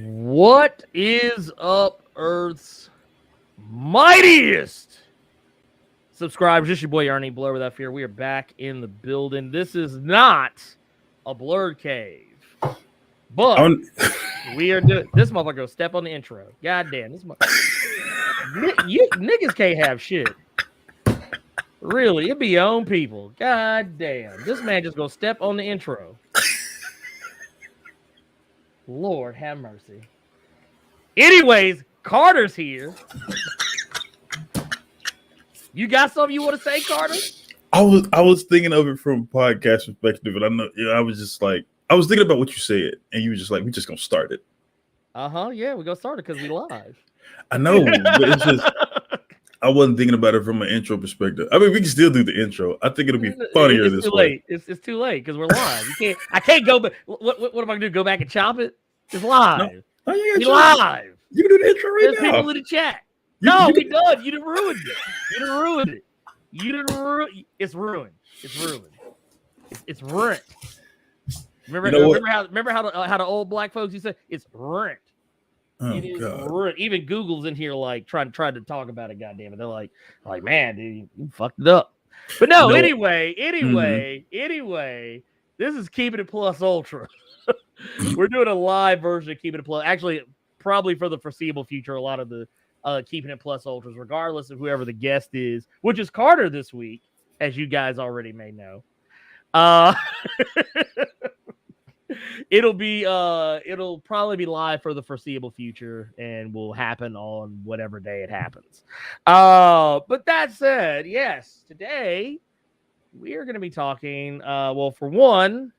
What is up, Earth's mightiest subscribers? This is your boy Ernie Blerd without fear. We are back in the building. This is not a Blerd cave, but we are doing this. Motherfucker go step on the intro. God damn, this niggas can't have shit. Really, it be your own people. God damn, this man just go step on the intro. Lord have mercy. Anyways, Carter's here. You got something you want to say, Carter? I was thinking of it from a podcast perspective, and I know I was just like, I was thinking about what you said, and you were just like, we just gonna start it. Yeah, we're gonna start it because we live. I know, but it's just I wasn't thinking about it from an intro perspective. I mean, we can still do the intro. I think it'll be funnier this way. It's too late because we're live. I can't go back. What am I gonna do? Go back and chop it? It's live. No, we live. You can do the intro right There's now. There's people in the chat. We done. You done ruined it. It's ruined. It's ruined. Remember how the old black folks used to say it's ruined. Oh, God. Even Google's in here like trying to talk about it. Goddamn it, they're like man, dude, you fucked it up. But no, anyway, this is Keeping It Plus Ultra. We're doing a live version of Keeping It Plus. Actually, probably for the foreseeable future, a lot of the Keeping It Plus Ultras, regardless of whoever the guest is, which is Carter this week, as you guys already may know. It'll probably be live for the foreseeable future and will happen on whatever day it happens. But that said, yes, today we are going to be talking. Well, for one,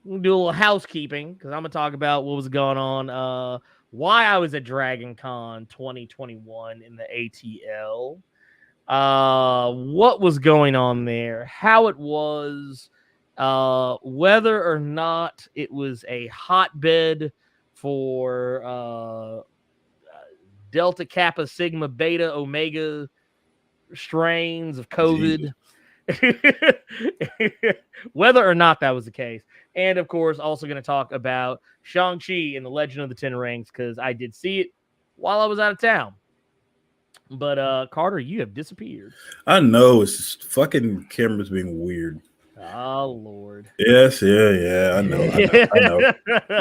we'll do a little housekeeping because I'm going to talk about what was going on. Why I was at Dragon Con 2021 in the ATL. What was going on there? How it was. Whether or not it was a hotbed for Delta, Kappa, Sigma, Beta, Omega strains of COVID. Whether or not that was the case. And, of course, also going to talk about Shang-Chi and the Legend of the Ten Rings because I did see it while I was out of town. But, Carter, you have disappeared. I know. It's just fucking cameras being weird. Oh, Lord. Yes, yeah. I know.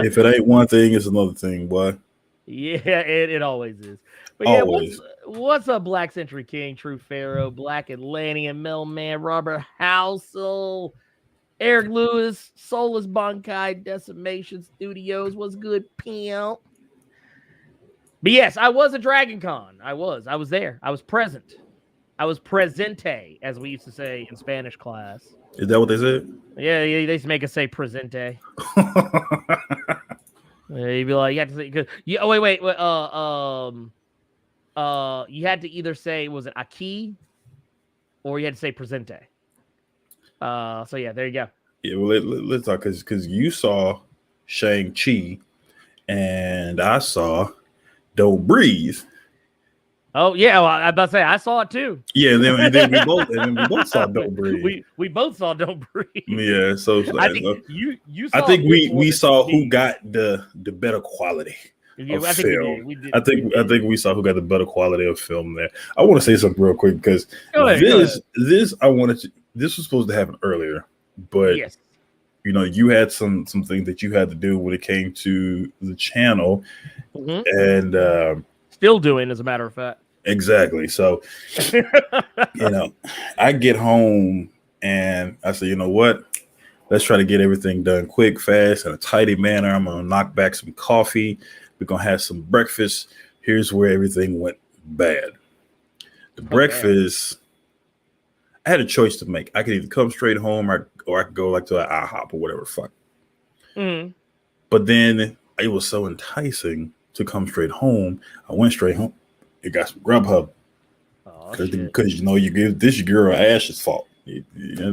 If it ain't one thing, it's another thing, boy. Yeah, it always is. But always. What's up, Black Century King, True Pharaoh, Black Atlantean, Mailman, Robert Housel, Eric Lewis, Soulless Bankai, Decimation Studios. What's good, pimp? But yes, I was at Dragon Con. I was there. I was present. I was presente, as we used to say in Spanish class. Is that what they said? Yeah, they used to make us say presente. You'd be like, you have to say, wait. You had to either say, was it aquí, or you had to say presente. So yeah, there you go. Yeah, well, let's talk because you saw Shang-Chi, and I saw Don't Breathe. Oh yeah, well, I was about to say I saw it too. Yeah, and then we both saw Don't Breathe. We both saw Don't Breathe. Yeah, so I think you saw. I think we saw who got the better quality of film. I think we saw who got the better quality of film there. I want to say something real quick because this was supposed to happen earlier, but yes. You know, you had some things that you had to do when it came to the channel, and still doing, as a matter of fact. Exactly. So, I get home and I say, you know what? Let's try to get everything done quick, fast, in a tidy manner. I'm going to knock back some coffee. We're going to have some breakfast. Here's where everything went bad. The breakfast, I had a choice to make. I could either come straight home or I could go like to an IHOP or whatever. Fuck. Mm-hmm. But then it was so enticing to come straight home. I went straight home. It got some Grubhub because you give this girl Ash's fault. You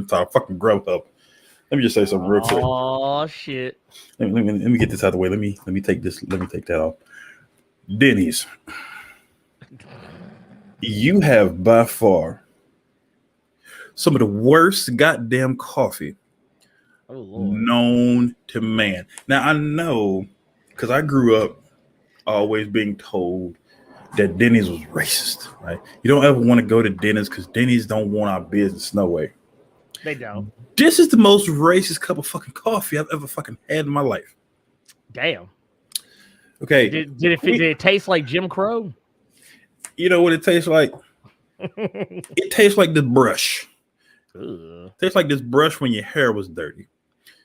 talk fucking Grubhub. Let me just say something real quick. Oh shit! Let me get this out of the way. Let me take this. Let me take that off. Denny's. You have by far some of the worst goddamn coffee known to man. Now I know because I grew up always being told that Denny's was racist, right? You don't ever want to go to Denny's because Denny's don't want our business no way. They don't. This is the most racist cup of fucking coffee I've ever fucking had in my life. Damn. Okay. Did it taste like Jim Crow? You know what it tastes like? It tastes like this brush. It tastes like this brush when your hair was dirty.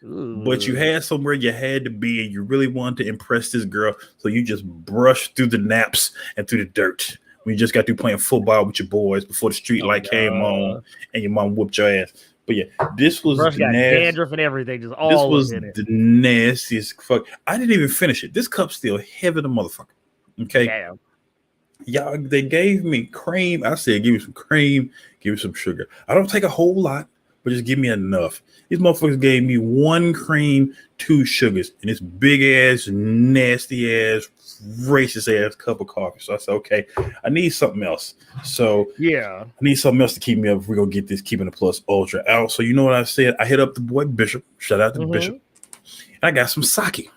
But you had somewhere you had to be and you really wanted to impress this girl. So you just brushed through the naps and through the dirt. When you just got through playing football with your boys before the street light came on and your mom whooped your ass. But yeah, this was got dandruff and everything. Just all this was in it. the nastiest fuck. I didn't even finish it. This cup's still heavy, the motherfucker. Okay. Damn. Y'all, they gave me cream. I said, give me some cream, give me some sugar. I don't take a whole lot, but just give me enough. These motherfuckers gave me 1 cream, 2 sugars, and this big ass, nasty ass, racist ass cup of coffee. So I said, okay, I need something else. So yeah, I need something else to keep me up. We're gonna get this Keeping the Plus Ultra out. So you know what I said? I hit up the boy Bishop. Shout out to Bishop. And I got some sake.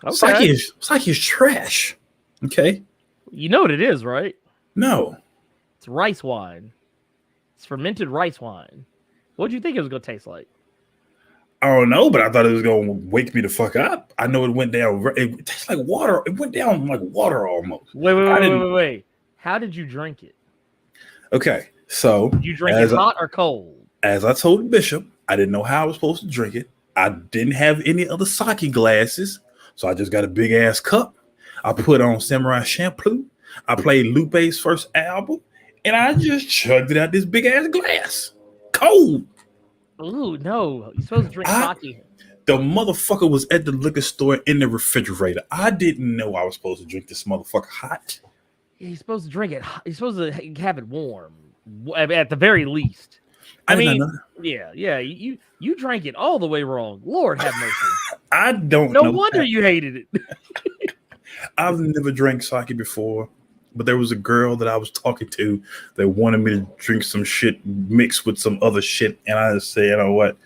Okay. Sake is trash. Okay. You know what it is, right? No. It's rice wine. It's fermented rice wine. What do you think it was going to taste like? I don't know, but I thought it was going to wake me the fuck up. I know it went down. It tastes like water. It went down like water almost. Wait. How did you drink it? Okay, so. Did you drink it hot or cold? As I told Bishop, I didn't know how I was supposed to drink it. I didn't have any other sake glasses, so I just got a big ass cup. I put on Samurai Champloo. I played Lupe's first album, and I just chugged it out this big ass glass. Cold. Ooh, no. You're supposed to drink sake. The motherfucker was at the liquor store in the refrigerator. I didn't know I was supposed to drink this motherfucker hot. Yeah, you're supposed to drink it. You're supposed to have it warm, at the very least. I mean, yeah. You drank it all the way wrong. Lord have mercy. I don't know. No wonder you hated it. I've never drank sake before, but there was a girl that I was talking to that wanted me to drink some shit mixed with some other shit, and I just said, you know what?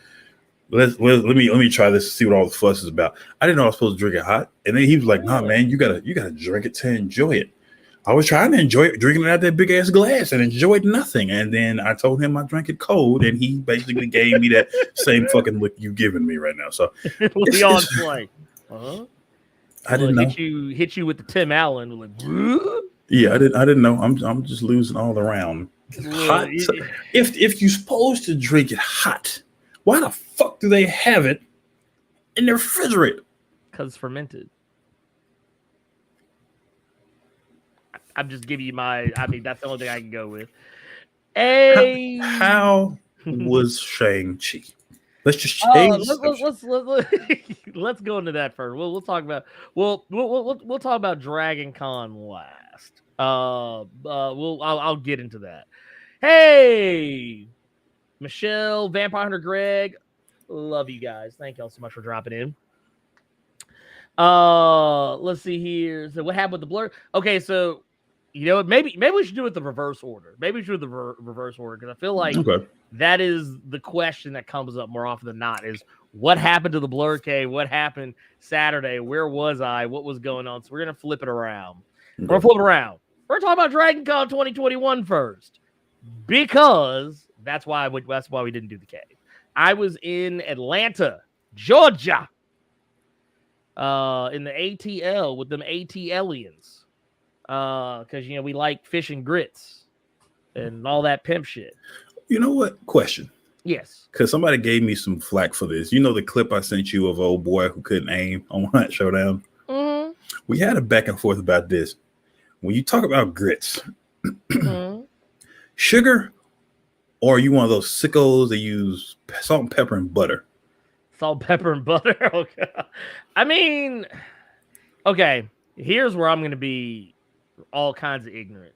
Let me try this, see what all the fuss is about. I didn't know I was supposed to drink it hot, and then he was like, "Nah, man, you gotta drink it to enjoy it." I was trying to enjoy it, drinking it out that big ass glass, and enjoyed nothing. And then I told him I drank it cold, and he basically gave me that same fucking look you giving me right now. So we on play. I didn't know. Hit you with the Tim Allen. Like, yeah, I didn't know. I'm just losing all around. Hot. If you're supposed to drink it hot, why the fuck do they have it in the refrigerator? Because it's fermented. I'm just giving you that's the only thing I can go with. Hey, how was Shang-Chi? Let's just change. Let's go into that first. We'll talk about we'll talk about Dragon Con last. I'll get into that. Hey, Michelle, Vampire Hunter, Greg, love you guys. Thank y'all so much for dropping in. Let's see here. So what happened with the blur? Okay, so you know what? Maybe we should do it the reverse order. Maybe we should do the reverse order because I feel like that is the question that comes up more often than not is what happened to the Blerd Cave? What happened Saturday? Where was I? What was going on? So we're going to flip it around. We're going to flip it around. We're talking about Dragon Con 2021 first because that's why we didn't do the cave. I was in Atlanta, Georgia, in the ATL with them ATLians. Because we like fish and grits and all that pimp shit. You know what? Question. Yes. Because somebody gave me some flack for this. You know the clip I sent you of old boy who couldn't aim on Hunt Showdown? Mm-hmm. We had a back and forth about this. When you talk about grits, sugar, or are you one of those sickos that use salt and pepper and butter? Salt, pepper, and butter? Okay. I mean, okay, here's where I'm going to be all kinds of ignorant.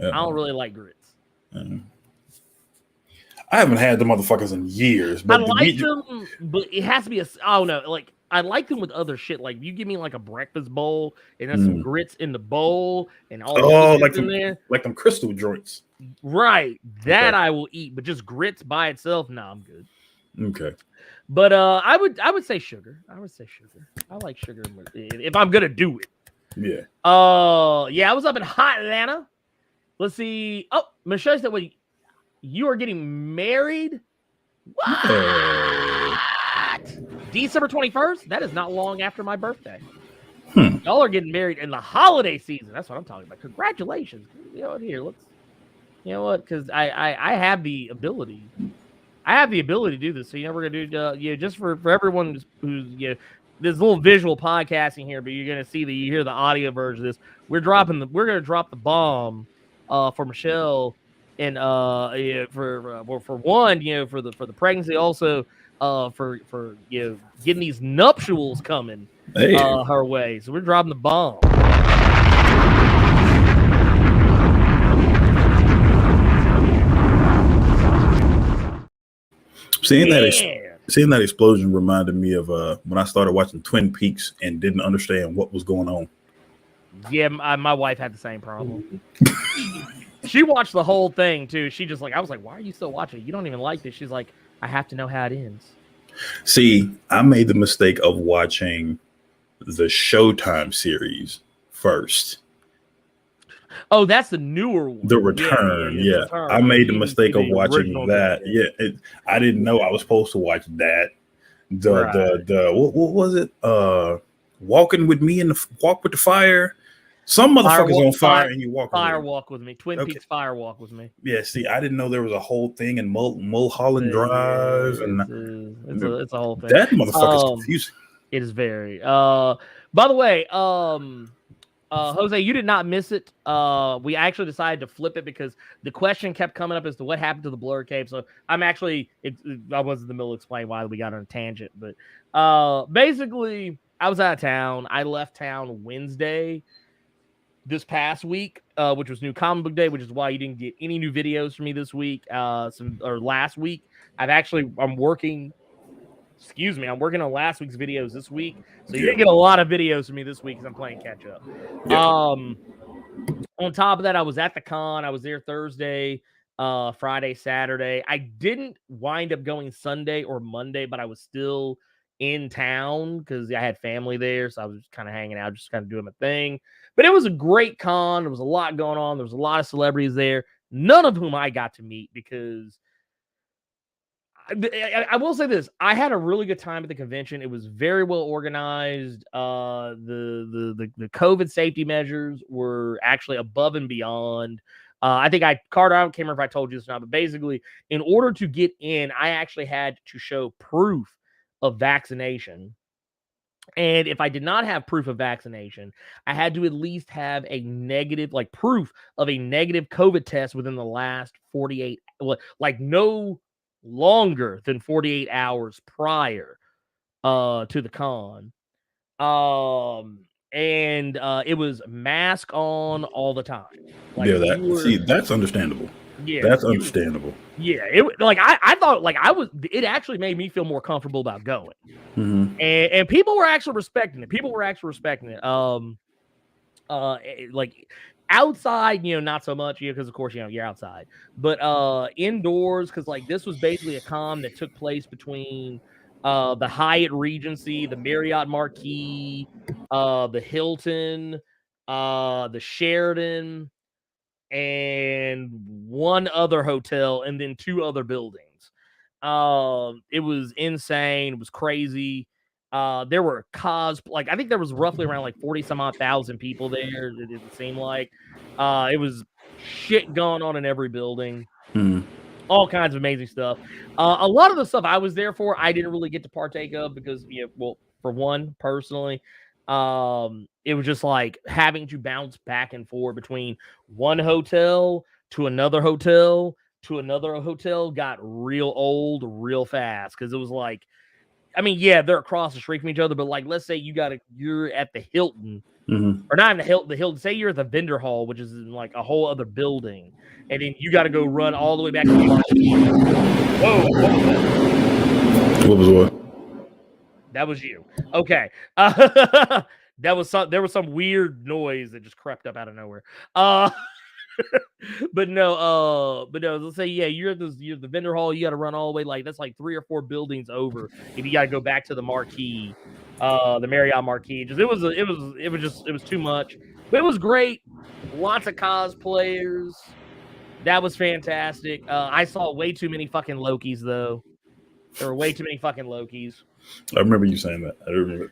I don't really like grits. I haven't had the motherfuckers in years. But I like them, but it has to be I like them with other shit. Like you give me like a breakfast bowl and then some grits in the bowl and all like in there. Like them crystal joints. Right. That I will eat, but just grits by itself, no, I'm good. Okay. But I would say sugar. I would say sugar. I like sugar if I'm gonna do it. Yeah. Yeah, I was up in hot Atlanta. Let's see. Oh, Michelle said, "Wait, you are getting married? What? December 21st? That is not long after my birthday. Y'all are getting married in the holiday season. That's what I'm talking about. Congratulations. You know, here, let's. You know what? Because I have the ability. I have the ability to do this. So we're gonna do just for everyone who's there's a little visual podcasting here, but you're gonna see you hear the audio version of this. We're gonna drop the bomb for Michelle and for one, for the pregnancy, also for getting these nuptials coming her way. So we're dropping the bomb. Seeing that explosion reminded me of when I started watching Twin Peaks and didn't understand what was going on. Yeah, my wife had the same problem. She watched the whole thing too. She just I was like, "Why are you still watching it? You don't even like this." She's like, "I have to know how it ends." See, I made the mistake of watching the Showtime series first. Oh, that's the newer one. The Return, yeah. Return. I made the mistake of watching that. Yeah, I didn't know I was supposed to watch that. The what was it? Walking with me in the Walk with the Fire. Some motherfuckers on fire and you walk. Fire walk with me. Twin Peaks Fire walk with me. Yeah, see, I didn't know there was a whole thing in Mulholland Drive, and it's a whole thing. That motherfucker's confusing. It is very. By the way, Jose, you did not miss it. We actually decided to flip it because the question kept coming up as to what happened to the Blerd cave. So I was in the middle of explaining why we got on a tangent, but basically I was out of town. I left town Wednesday this past week, which was New Comic Book Day, which is why you didn't get any new videos from me this week, last week. I'm working on last week's videos this week. So you didn't get a lot of videos from me this week because I'm playing catch up. Yeah. On top of that, I was at the con. I was there Thursday, Friday, Saturday. I didn't wind up going Sunday or Monday, but I was still in town because I had family there. So I was just kind of hanging out, just kind of doing my thing. But it was a great con. There was a lot going on. There was a lot of celebrities there, none of whom I got to meet because I will say this. I had a really good time at the convention. It was very well organized. The COVID safety measures were actually above and beyond. I think Carter, I can't remember if I told you this or not, but basically, in order to get in, I actually had to show proof of vaccination. And if I did not have proof of vaccination, I had to at least have a negative, proof of a negative COVID test within the last 48, no longer than 48 hours prior to the con. And it was mask on all the time. That's understandable. Yeah, that's understandable. Yeah, I thought it actually made me feel more comfortable about going. Mm-hmm. And people were actually respecting it. Outside, not so much, because of course, you're outside. But indoors, because this was basically a con that took place between the Hyatt Regency, the Marriott Marquis, the Hilton, the Sheraton, and one other hotel, and then two other buildings. It was insane. It was crazy. There were I think there was roughly around 40 some odd thousand people there. It seemed like it was shit going on in every building. All kinds of amazing stuff. A lot of the stuff I was there for, I didn't really get to partake of because, for one, personally, it was just having to bounce back and forth between one hotel to another hotel to another hotel got real old real fast because it was they're across the street from each other, but let's say you're at the Hilton, or not in the Hilton. Say you're at the vendor hall, which is in a whole other building, and then you got to go run all the way back to the market. Whoa! What was that? What was what? That was you. Okay. There was some weird noise that just crept up out of nowhere. but no, let's say, yeah, you're the vendor hall, you got to run all the way, like, that's like 3 or 4 buildings over if you got to go back to the marquee, the Marriott marquee. Just, it was too much, but it was great. Lots of cosplayers. That was fantastic. I saw way too many fucking Lokis, though. There were way too many fucking Lokis. I remember you saying that. I remember.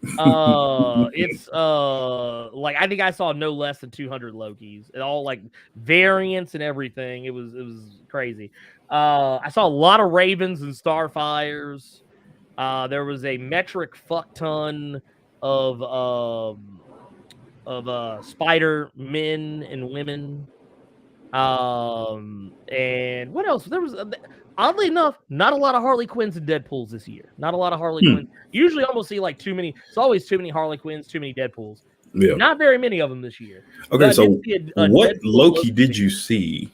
It's like, I think I saw no less than 200 Lokis, and all like variants and everything. It was crazy. I saw a lot of Ravens and Starfires. There was a metric fuck ton of Spider men and women. And what else? There was, oddly enough, not a lot of Harley Quinns and Deadpools this year. Not a lot of Harley Quinns. Usually almost see like too many. It's always too many Harley Quinns, too many Deadpools. Yeah. Not very many of them this year. Okay, so what Loki did you see?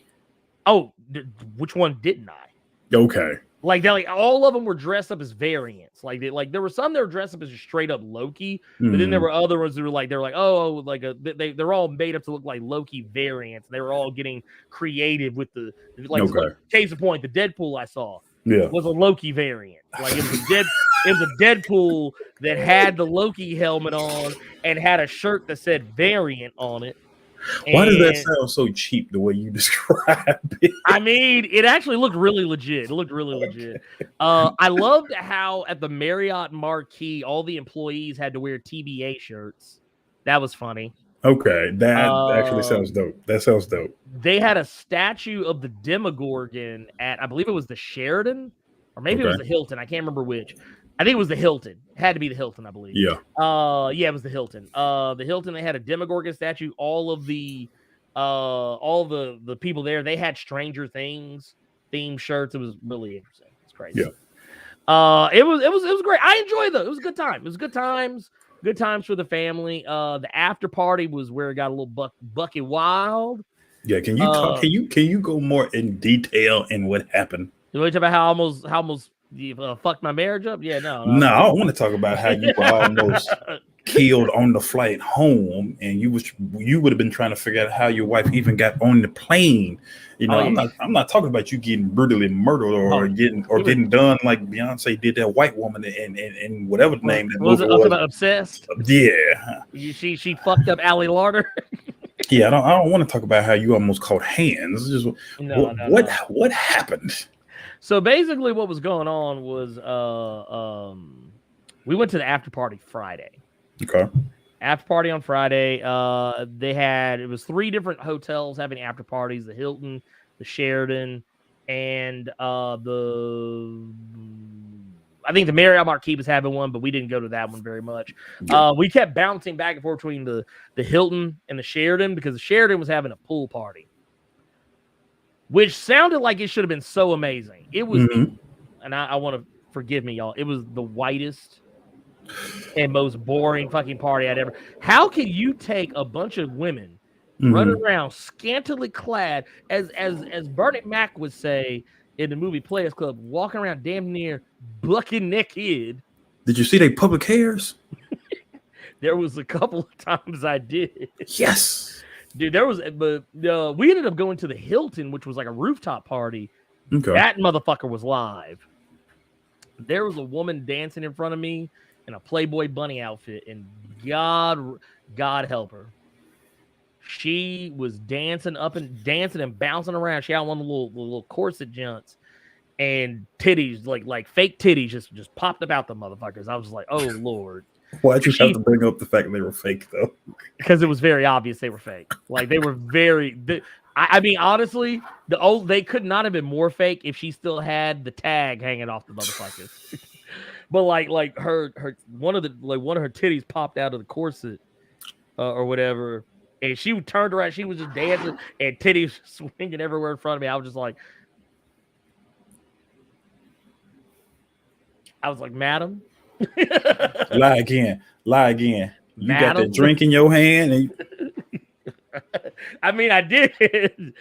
Oh, which one didn't I? Okay. Like, all of them were dressed up as variants. Like, there were some that were dressed up as straight up Loki, but then there were other ones that were like, they're all made up to look like Loki variants. They were all getting creative with the, like, case in point, the Deadpool I saw was a Loki variant. Like, it was a Deadpool that had the Loki helmet on and had a shirt that said variant on it. Why does that sound so cheap the way you describe it? I mean, it actually looked really legit. It looked really legit. I loved how at the Marriott marquee, all the employees had to wear TBA shirts. That was funny. Okay, that actually sounds dope. That sounds dope. They had a statue of the Demogorgon at, I believe it was the Sheridan, or maybe it was the Hilton. I can't remember which. I think it was the Hilton. It had to be the Hilton, I believe. Yeah. Yeah, it was the Hilton. The Hilton, they had a Demogorgon statue. All the people there, they had Stranger Things themed shirts. It was really interesting. It's crazy. Yeah. It was great. I enjoyed it. It was a good time. It was good times. Good times for the family. The after party was where it got a little bucky wild. Yeah. Can you talk? Can you go more in detail in what happened? You want to talk about how almost you fucked my marriage up? Yeah, no. I don't want to talk about how you were almost killed on the flight home, and you would have been trying to figure out how your wife even got on the plane. You know, I'm not talking about you getting brutally murdered or getting done like Beyonce did that white woman and whatever the name that was. About Obsessed. Yeah, she fucked up Allie Larder. Yeah, I don't want to talk about how you almost caught hands. Just what happened? So basically what was going on was we went to the after party Friday. Okay. After party on Friday. It was 3 different hotels having after parties: the Hilton, the Sheridan, and I think the Marriott Marquis was having one, but we didn't go to that one very much. We kept bouncing back and forth between the Hilton and the Sheridan because the Sheridan was having a pool party, which sounded like it should have been so amazing. It was, and I want to forgive me, y'all. It was the whitest and most boring fucking party I'd ever. How can you take a bunch of women running around scantily clad, as Bernie Mac would say in the movie Players Club, walking around damn near bucking naked? Did you see they public hairs? There was a couple of times I did. Yes. Dude, but we ended up going to the Hilton, which was like a rooftop party. Okay. That motherfucker was live. There was a woman dancing in front of me in a Playboy bunny outfit, and God help her. She was dancing and bouncing around. She had one of the little corset junts, and titties, like fake titties, just popped up out the motherfuckers. I was like, oh Lord. Why'd you have to bring up the fact that they were fake, though? Because it was very obvious they were fake. Like, they were I mean, honestly, they could not have been more fake if she still had the tag hanging off the motherfuckers. But like her one of her titties popped out of the corset or whatever, and she turned around. She was just dancing and titties swinging everywhere in front of me. I was like, madam. Lie again. You Madam? got that drink in your hand. And I mean, I did.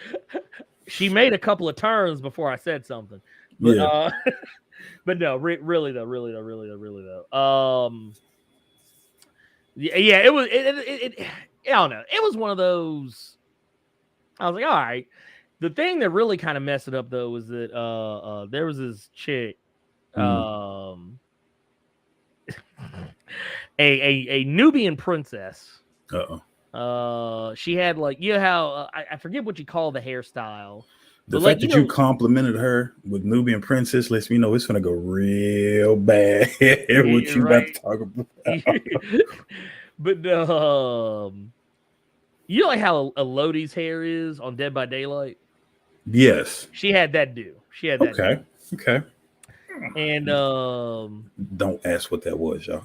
She made a couple of turns before I said something. But, but no, really though. Yeah, it was. I don't know. It was one of those. I was like, all right. The thing that really kind of messed it up though was that there was this chick, a Nubian princess. She had like, you know how I forget what you call the hairstyle. The fact that you complimented her with Nubian princess lets me know it's gonna go real bad. What you about to talk about? But you know like how Elodie's hair is on Dead by Daylight? Yes. She had that do. She had that. Okay. Do. Okay. And don't ask what that was, y'all.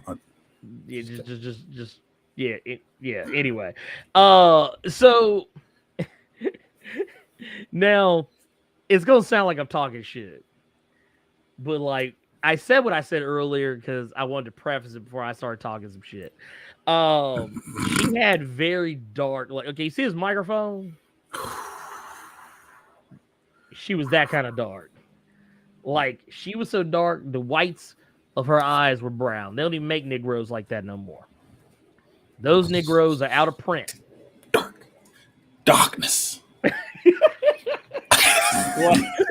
Yeah, just yeah, yeah. Anyway, so now it's gonna sound like I'm talking shit, but like I said what I said earlier because I wanted to preface it before I started talking some shit. She had very dark, like, okay, you see his microphone? She was that kind of dark. Like, she was so dark, the whites of her eyes were brown. They don't even make Negroes like that no more. Those Negroes are out of print. Darkness.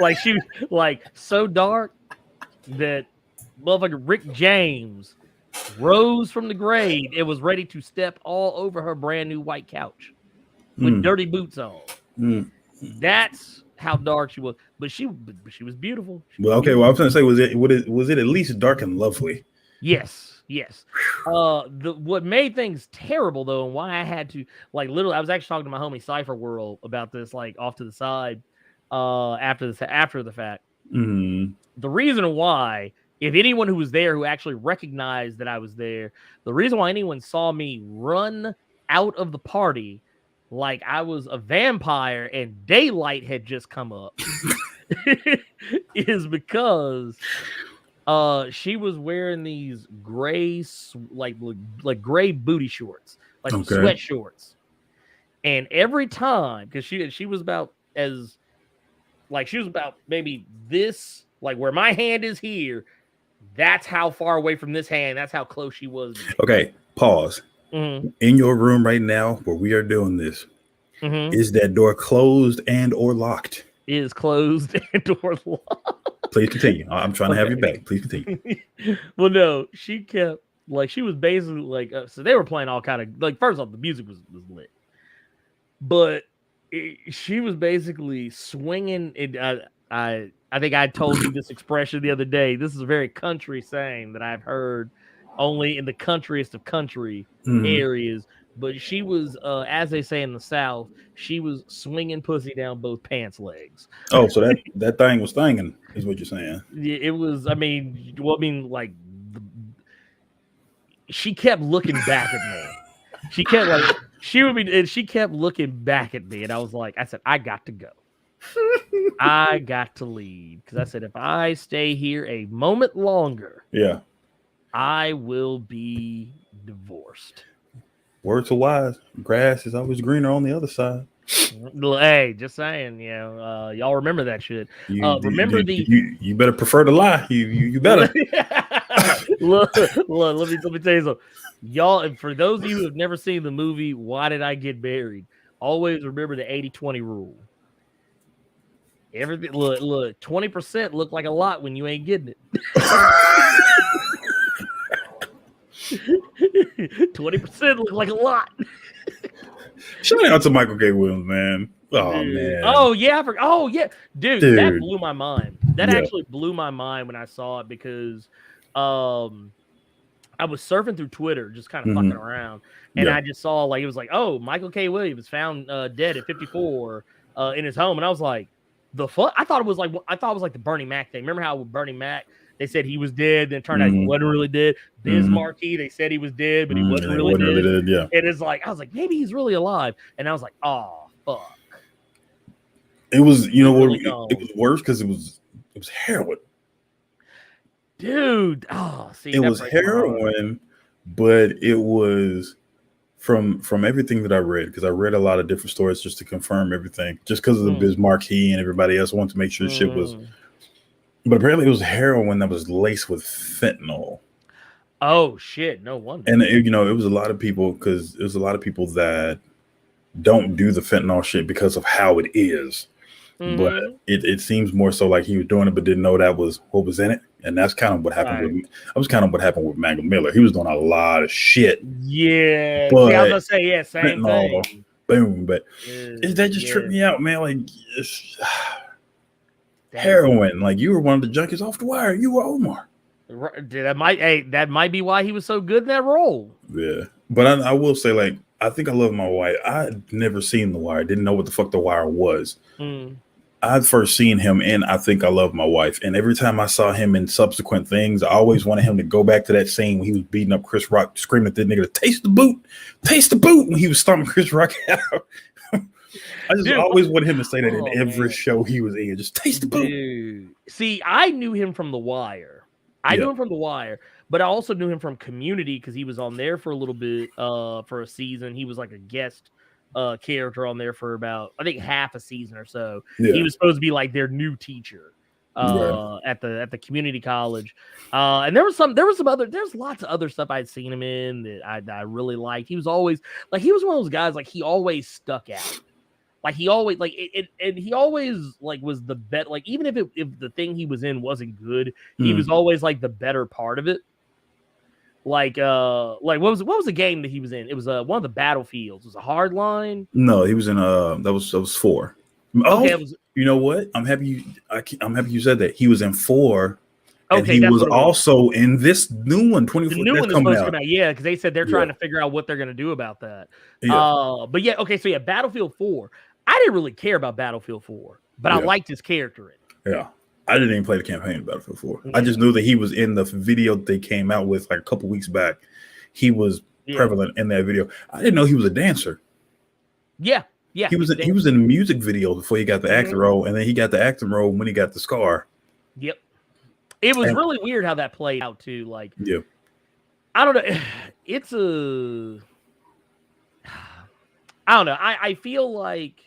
Like she was like so dark that motherfucker Rick James rose from the grave and was ready to step all over her brand new white couch with dirty boots on. That's how dark she was, but she was beautiful. Well, I was gonna say, was it at least dark and lovely? Yes. What made things terrible though, and why I had to like literally, I was actually talking to my homie Cypher World about this, like off to the side, after the fact. The reason why, if anyone who was there who actually recognized that I was there, the reason why anyone saw me run out of the party like I was a vampire and daylight had just come up is because she was wearing these gray like gray booty shorts, like sweat shorts. And every time, because she was about as like she was about maybe this, like where my hand is here, that's how far away from this hand, that's how close she was to me. Okay, pause. In your room right now where we are doing this, is that door closed and or locked? It is closed and or locked. Please continue. I'm trying to have you back. Please continue. Well, no, she kept like, she was basically like, so they were playing all kind of, like, first off, the music was lit, but she was basically swinging. I think I told you this expression the other day. This is a very country saying that I've heard only in the countryest of country areas. But she was, as they say in the South, she was swinging pussy down both pants legs. Oh, so that thing was thinging, is what you're saying? Yeah, it was. I mean, like, she kept looking back at me. She kept like she kept looking back at me, and I said, I got to go. I got to leave because I said, if I stay here a moment longer, I will be divorced. Words are wise. Grass is always greener on the other side. Hey, just saying, y'all remember that shit. You better prefer to lie. You better. Look, let me tell you something. Y'all, for those of you who have never seen the movie Why Did I Get Married, always remember the 80-20 rule. Everything, look, 20% look like a lot when you ain't getting it. 20% look like a lot. Shout out to Michael K. Williams, man. Oh, man. Oh, yeah. Dude, that blew my mind. That actually blew my mind when I saw it because I was surfing through Twitter, just kind of fucking around. And I just saw, like, it was like, oh, Michael K. Williams found dead at 54 in his home. And I was like, the fuck? I thought it was like the Bernie Mac thing. Remember how with Bernie Mac, they said he was dead, then it turned out he wasn't really dead. Biz Markie, they said he was dead, but he wasn't really dead. Yeah. And it's like, I was like, maybe he's really alive. And I was like, oh, fuck. It was, you know what? It was worse because it was heroin. Dude. Oh, see. It was heroin, but it was from everything that I read, because I read a lot of different stories just to confirm everything, just because of the Biz Markie and everybody else. I wanted to make sure the shit was. But apparently it was heroin that was laced with fentanyl. Oh, shit. No wonder. And, it was a lot of people, because it was a lot of people that don't do the fentanyl shit because of how it is. But it seems more so like he was doing it, but didn't know that was what was in it. And that's kind of what happened with. That was kind of what happened with Magnum Miller. He was doing a lot of shit. Yeah, but see, I was gonna say same fentanyl, thing. Boom, but that just tripped me out, man. Like heroin. Like you were one of the junkies off the wire. You were Omar. That might be why he was so good in that role. Yeah, but I will say, like, I think I love my wife. I'd never seen The Wire. Didn't know what the fuck The Wire was. I'd first seen him in I Think I Love My Wife. And every time I saw him in subsequent things, I always wanted him to go back to that scene when he was beating up Chris Rock, screaming at that nigga to taste the boot, when he was stomping Chris Rock out. I just always wanted him to say that in every show he was in. Just taste the boot. Dude. See, I knew him from The Wire. Knew him from The Wire, but I also knew him from Community because he was on there for a little bit for a season. He was like a guest character on there for about, I think, half a season or so. He was supposed to be like their new teacher at the community college. And there's lots of other stuff I'd seen him in that I really liked. He was always like, he was one of those guys, like he always stuck out. Like he always like it, and he always like was the bet. Like even if the thing he was in wasn't good, he was always like the better part of it. Like what was the game that he was in? It was one of the Battlefields. It was a hard line. No, he was in that was 4. Oh, okay, you know what? I'm happy you said that. He was in 4. And he was also in this new one, 24. The new one is supposed to come out, because they said they're trying to figure out what they're going to do about that. But Battlefield 4. I didn't really care about Battlefield 4, but I liked his character in it. Yeah, I didn't even play the campaign of Battlefield 4. I just knew that he was in the video they came out with like a couple weeks back. He was prevalent in that video. I didn't know he was a dancer. Yeah. He was in a music video before he got the acting role, and then he got the acting role when he got the scar. Yep. It was really weird how that played out too. Like, I don't know. I don't know. I feel like,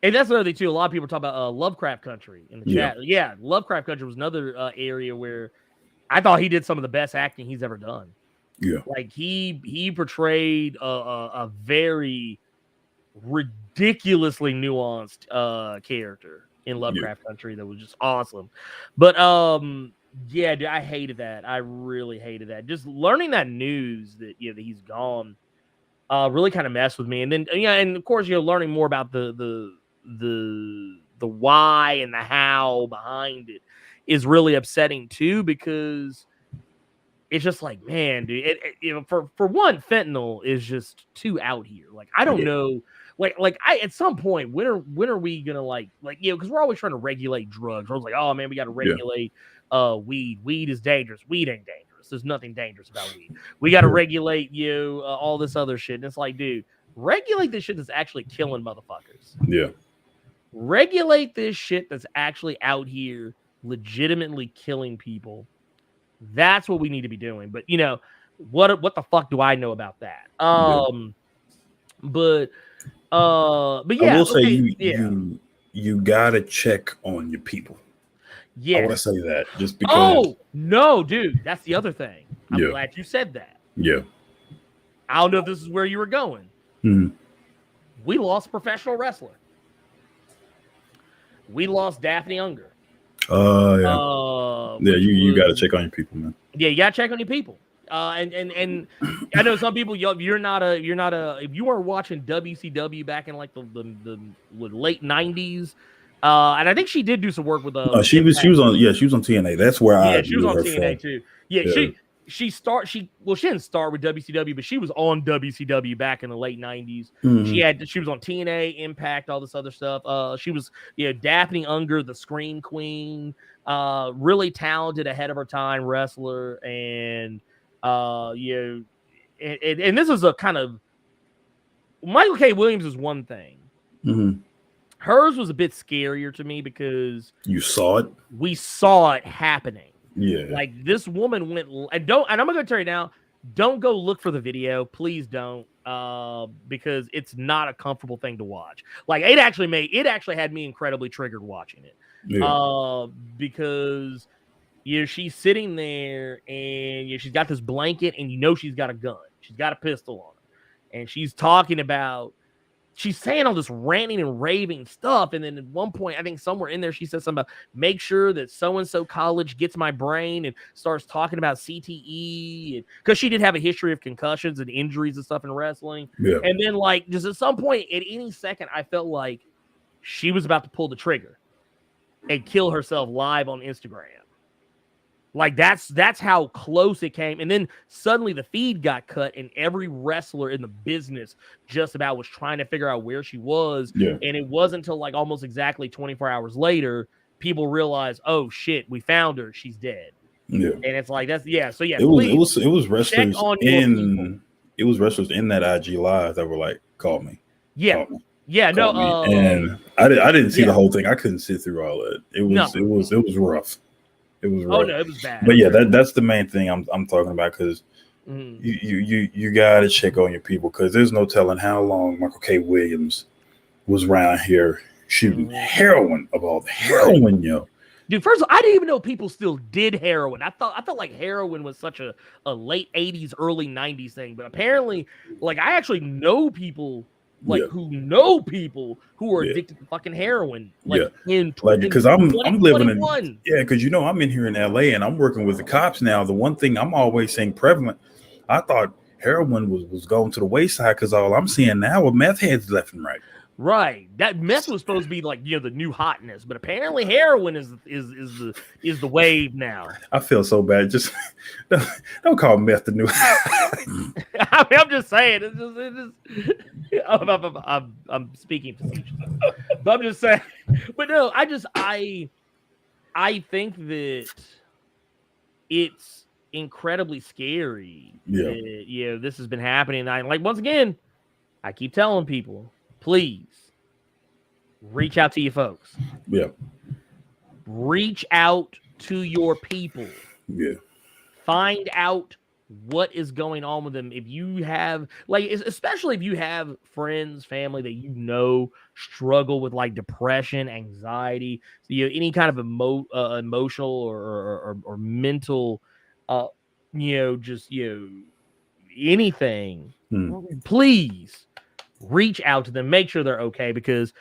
and that's another thing too. A lot of people talk about Lovecraft Country in the chat. Yeah, Lovecraft Country was another area where I thought he did some of the best acting he's ever done. Yeah, like he portrayed a very ridiculously nuanced character in Lovecraft Country that was just awesome. But dude, I hated that. I really hated that. Just learning that news that that he's gone really kind of messed with me. And then and of course learning more about the why and the how behind it is really upsetting too, because it's just like, man, dude, for one, fentanyl is just too out here. Like, I don't know. Like I at some point, when are we gonna because we're always trying to regulate drugs. I was like, oh man, we got to regulate weed. Weed is dangerous. Weed ain't dangerous. There's nothing dangerous about weed. We got to regulate all this other shit. And it's like, dude, regulate this shit that's actually killing motherfuckers. Yeah. Regulate this shit that's actually out here legitimately killing people. That's what we need to be doing. But what the fuck do I know about that? But yeah, I will say you gotta check on your people. Yeah, I want to say that just because. Oh no, dude, that's the other thing. I'm glad you said that. Yeah, I don't know if this is where you were going. We lost a professional wrestler. We lost Daphne Unger. You got to check on your people, man. Yeah, you got to check on your people. And I know some people, you're not a if you weren't watching WCW back in like the late 90s, and I think she did do some work with she was on TNA. That's where she was on TNA too. She didn't start with WCW, but she was on WCW back in the late 90s. She was on TNA, Impact, all this other stuff. She was Daphne Unger, the Scream Queen, really talented, ahead of her time wrestler, and and this is a kind of Michael K. Williams is one thing. Hers was a bit scarier to me because you saw it. We saw it happening. Yeah, like this woman went and I'm gonna tell you now, don't go look for the video, please don't, because it's not a comfortable thing to watch. Like it actually had me incredibly triggered watching it. Because she's sitting there and she's got this blanket and she's got a gun, she's got a pistol on her, and she's talking about she's saying all this ranting and raving stuff. And then at one point, I think somewhere in there, she says something about make sure that so-and-so college gets my brain, and starts talking about CTE. Because she did have a history of concussions and injuries and stuff in wrestling. Yeah. And then, like, just at some point, at any second, I felt like she was about to pull the trigger and kill herself live on Instagram. Like, that's how close it came. And then suddenly the feed got cut, and every wrestler in the business just about was trying to figure out where she was. Yeah. And it wasn't until like almost exactly 24 hours later, people realized, oh shit, we found her. She's dead. Yeah. And it's like, that's, yeah. So yeah, It was wrestlers on your it was wrestlers in that IG live that were like, call me. Yeah. Call me. Yeah. Call No. me. And I didn't see the whole thing. I couldn't sit through all that. It was rough. It was rough. Oh no, it was bad. But yeah, that's the main thing I'm talking about, because you gotta check on your people, because there's no telling how long Michael K. Williams was around here shooting heroin of all the heroin, yo. Dude, first of all, I didn't even know people still did heroin. I felt like heroin was such a late 80s, early 90s thing. But apparently, like, I actually know people who know people who are addicted to fucking heroin. Because I'm living in because I'm in here in LA, and I'm working with the cops now. The one thing I'm always saying prevalent, I thought heroin was going to the wayside, because all I'm seeing now are meth heads left and right. Right, that meth was supposed to be like the new hotness, but apparently heroin is the wave now. I feel so bad. Just don't call meth the new. I mean, I'm just saying. I'm speaking facetiously, but I'm just saying. But no, I think that it's incredibly scary. Yeah, that, this has been happening. Once again, I keep telling people, please reach out to your folks. Yeah. Reach out to your people. Yeah. Find out what is going on with them. If you have, especially if you have friends, family that struggle with like depression, anxiety, any kind of emotional or mental, anything. Please reach out to them, make sure they're okay, because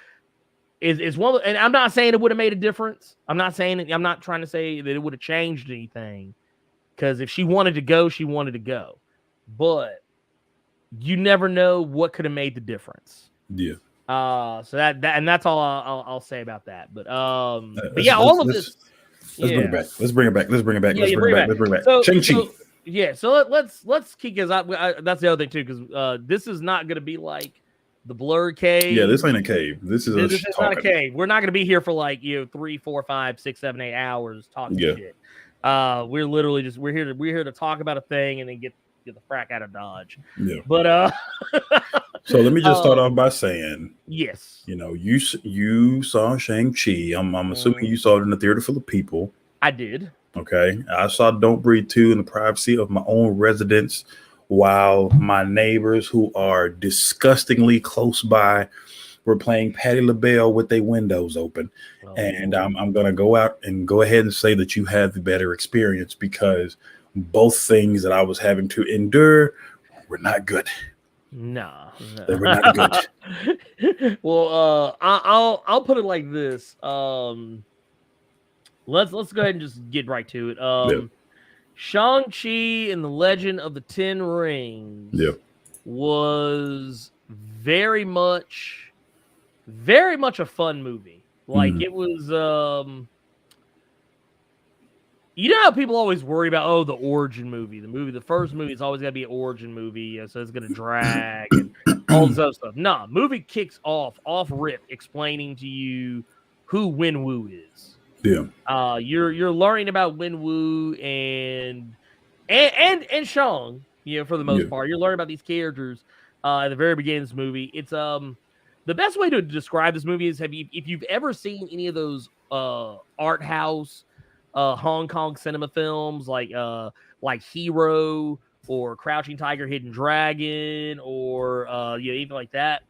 it's one. And I'm not saying it would have made a difference. I'm not trying to say that it would have changed anything, because if she wanted to go, she wanted to go. But you never know what could have made the difference. Yeah. So that's all I'll say about that. But yeah, all of this. Let's bring it back. Let's bring it back. So, Shang-Chi. So let's kick his up. That's the other thing too, because this is not going to be like the Blerd cave. Yeah, this ain't a cave. This is not a cave. We're not going to be here for 3, 4, 5, 6, 7, 8 hours talking shit. We're literally we're here to talk about a thing and then get the frack out of Dodge. Yeah. But so let me just start off by saying, yes, you saw Shang-Chi. I'm assuming you saw it in a theater full of people. I did. Okay. I saw Don't Breathe 2 in the privacy of my own residence, while my neighbors, who are disgustingly close by, were playing Patti LaBelle with their windows open. And I'm going to go out and go ahead and say that you had the better experience, because both things that I was having to endure were not good. No. They were not good. Well, I'll put it like this. Let's go ahead and just get right to it. Shang-Chi and the Legend of the Ten Rings was very much a fun movie. It was how people always worry about the origin movie. The first movie is always got to be an origin movie, so it's going to drag and all this other stuff. Nah, movie kicks off rip explaining to you who Wenwu is. Yeah. You're learning about Wenwu and Shang, for the most part. You're learning about these characters at the very beginning of this movie. It's the best way to describe this movie is if you've ever seen any of those art house Hong Kong cinema films like Hero or Crouching Tiger, Hidden Dragon, or even like that.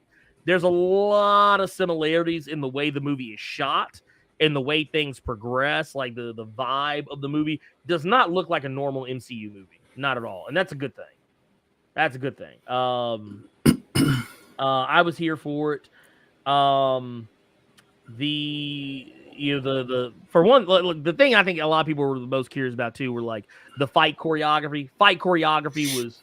There's a lot of similarities in the way the movie is shot and the way things progress. Like the vibe of the movie does not look like a normal MCU movie, not at all, and that's a good thing. I was here for it. The for one, the thing I think a lot of people were the most curious about too were like the fight choreography. Fight choreography was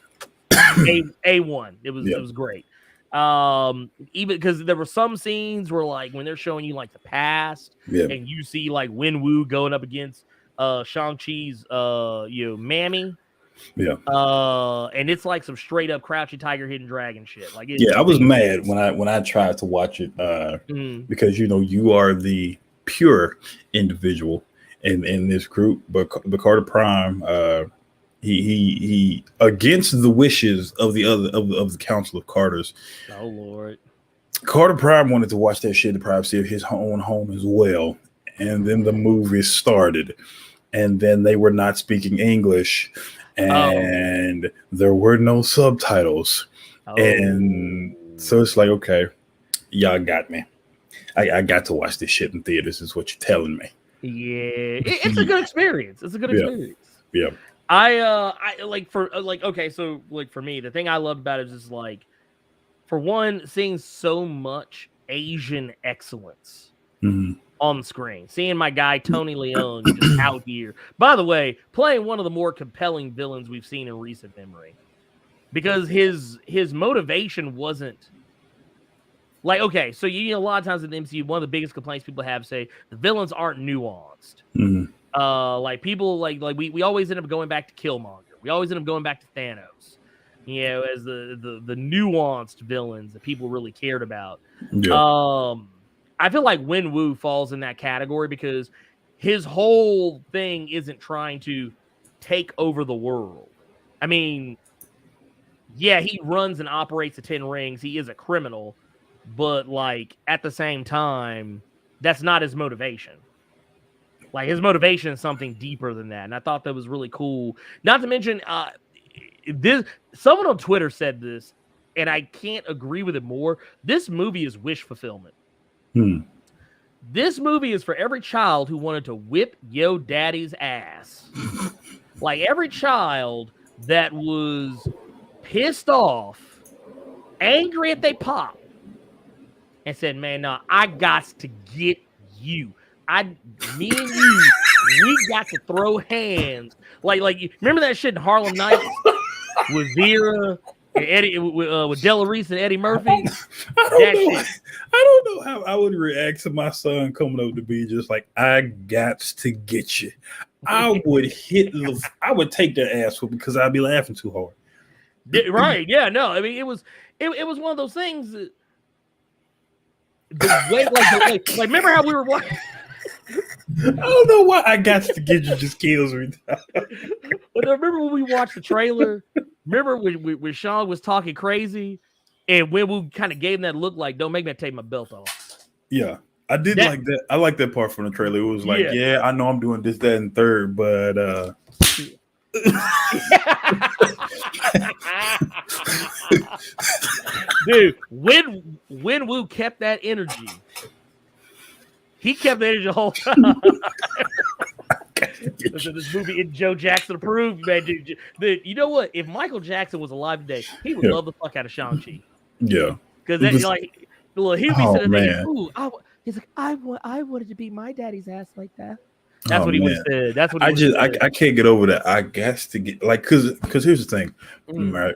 A1. It was great. Even because there were some scenes where like when they're showing you like the past, and you see like Wenwu going up against Shang-Chi's mammy. Yeah. And it's like some straight up crouching tiger, hidden dragon shit. Like, I was mad when I tried to watch it because you are the pure individual in this group, but Carter Prime, he against the wishes of the other of the Council of Carters. Oh Lord. Carter Prime wanted to watch that shit in the privacy of his own home as well, and then the movie started, and then they were not speaking English. And there were no subtitles. And so it's like, okay, y'all got me. I got to watch this shit in theaters, is what you're telling me. Yeah, it's a good experience. It's a good experience. Yeah. I like for okay, so like for me, the thing I loved about it is just like, for one, seeing so much Asian excellence. On the screen, seeing my guy Tony Leung just out here. By the way, playing one of the more compelling villains we've seen in recent memory, because his motivation wasn't like, okay, so a lot of times in the MCU, one of the biggest complaints people have say the villains aren't nuanced. Like people like we always end up going back to Killmonger. We always end up going back to Thanos. As the nuanced villains that people really cared about. I feel like Wenwu falls in that category because his whole thing isn't trying to take over the world. I mean, yeah, he runs and operates the 10 rings. He is a criminal, but like at the same time, that's not his motivation. Like his motivation is something deeper than that. And I thought that was really cool. Not to mention, someone on Twitter said this, and I can't agree with it more. This movie is wish fulfillment. This movie is for every child who wanted to whip yo daddy's ass. Like every child that was pissed off, angry at they pop, and said, man, no, I got to get you. Me and you, we got to throw hands. Like you remember that shit in Harlem Nights with Vera and Eddie, with Della Reese and Eddie Murphy? I don't know how I would react to my son coming up to be just like, I got to get you. I would take their ass with because I'd be laughing too hard. Right? Yeah. No. I mean, it was one of those things. That, the way, like, remember how we were watching. I don't know why I got to get you just kills me. But I remember when we watched the trailer. Remember when Sean was talking crazy, and when we kind of gave him that look like, "Don't make me take my belt off." Yeah, I did like that. I like that part from the trailer. It was like, yeah, I know I'm doing this, that, and third, but dude, when Wu kept that energy. He kept the energy the whole time. This movie, Joe Jackson approved, man. Dude, you know what? If Michael Jackson was alive today, he would love the fuck out of Shang-Chi. Yeah, because he'd be sitting there. Ooh, he's like, I wanted to beat my daddy's ass like that. That's what he would have said. That's what I can't get over that. I guess to get like because here's the thing, right?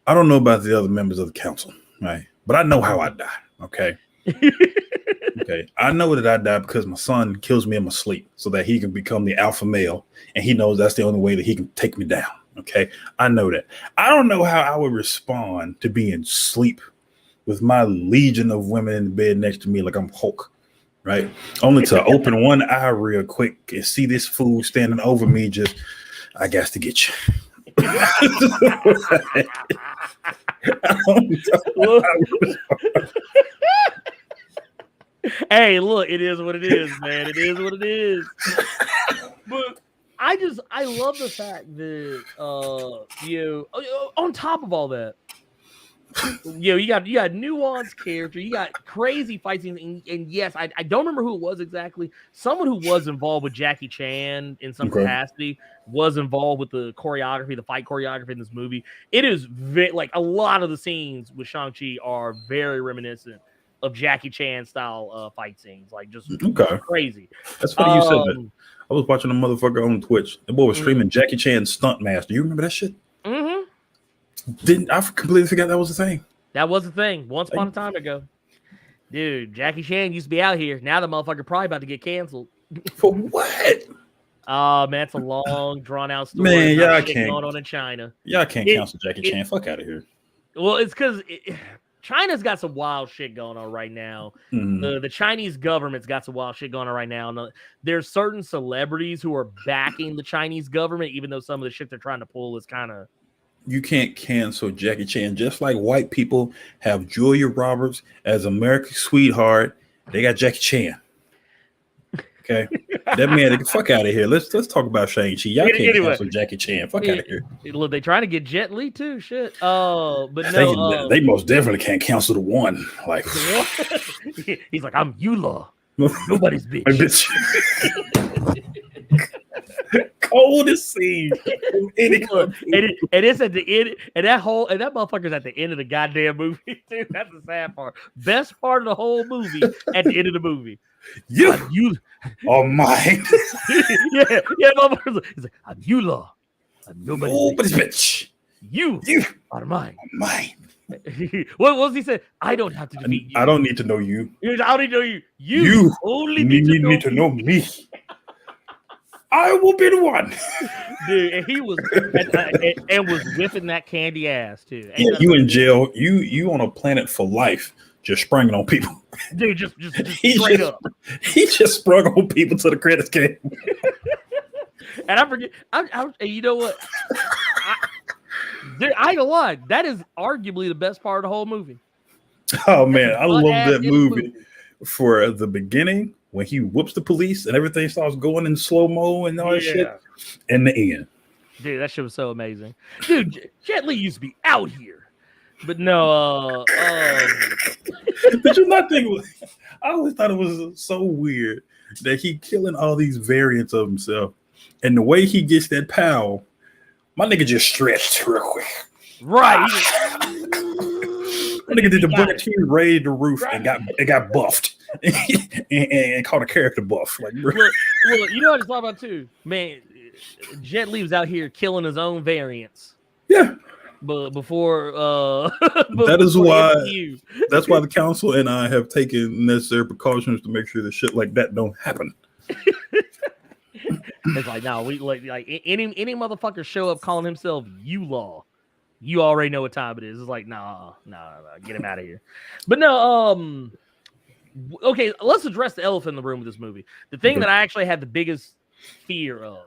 I don't know about the other members of the council, right? But I know how I die. Okay. Okay, I know that I die because my son kills me in my sleep so that he can become the alpha male, and he knows that's the only way that he can take me down. Okay, I know that. I don't know how I would respond to being asleep with my legion of women in the bed next to me like I'm Hulk, right? Only to open one eye real quick and see this fool standing over me. Just, I got to get you. Hey, look, it is what it is, man. It is what it is. But I love the fact that on top of all that, You got nuanced character, you got crazy fight scenes, and yes, I don't remember who it was exactly. Someone who was involved with Jackie Chan in some capacity was involved with the choreography, the fight choreography in this movie. It is like a lot of the scenes with Shang-Chi are very reminiscent of Jackie Chan style fight scenes, like just crazy. That's funny you said that. I was watching a motherfucker on Twitch. The boy was streaming Jackie Chan Stunt Master. You remember that shit? I completely forgot that was a thing. That was a thing once upon a time ago. Dude, Jackie Chan used to be out here. Now the motherfucker probably about to get canceled. For what? Oh, man, it's a long, drawn-out story. Man, y'all can't. Going on in China. Y'all can't cancel Jackie Chan. Fuck out of here. Well, it's because China's got some wild shit going on right now. The Chinese government's got some wild shit going on right now. There's certain celebrities who are backing the Chinese government, even though some of the shit they're trying to pull is kind of... You can't cancel Jackie Chan. Just like white people have Julia Roberts as America's sweetheart, they got Jackie Chan. Okay, that man, get the fuck out of here. Let's talk about Shang-Chi. Y'all can't cancel Jackie Chan. Fuck out of here. Look, they trying to get Jet Li too. Shit. But no, they most definitely can't cancel the one. Like he's like, I'm Eula. Nobody's bitch. Coldest scene. And it's at the end, and that motherfucker's at the end of the goddamn movie too. That's the sad part. Best part of the whole movie at the end of the movie. You are mine. yeah. Motherfuckers. He's like, I'm Eula. I'm nobody's bitch. You are mine. I'm mine. What was he said? I don't have to defeat you. I don't need to know you. I don't need to know you. You only need to know me. I will be the one. Dude, and he was and was whipping that candy ass too. Yeah, you in jail. You on a planet for life. Just sprung on people. Dude, just straight up. He just sprung on people to the credits came. And I forget. You know what? I ain't gonna lie. That is arguably the best part of the whole movie. Oh man, I love that movie for the beginning when he whoops the police and everything starts going in slow-mo and all that shit. And the end. Dude, that shit was so amazing. Dude, Jet Li used to be out here. But no, did you not think? I always thought it was so weird that he killing all these variants of himself, and the way he gets that pow, my nigga just stretched real quick. Right, my nigga did the Booker T raid the roof and got buffed and caught a character buff. Like, look, you know what I thought about too, man. Jet Li was out here killing his own variants. Yeah. But before that is why that's why the council and I have taken necessary precautions to make sure that shit like that don't happen. It's like, no, we like any motherfucker show up calling himself U-Law, you already know what time it is. It's like, nah, get him out of here. But no, okay, let's address the elephant in the room with this movie. The thing that I actually had the biggest fear of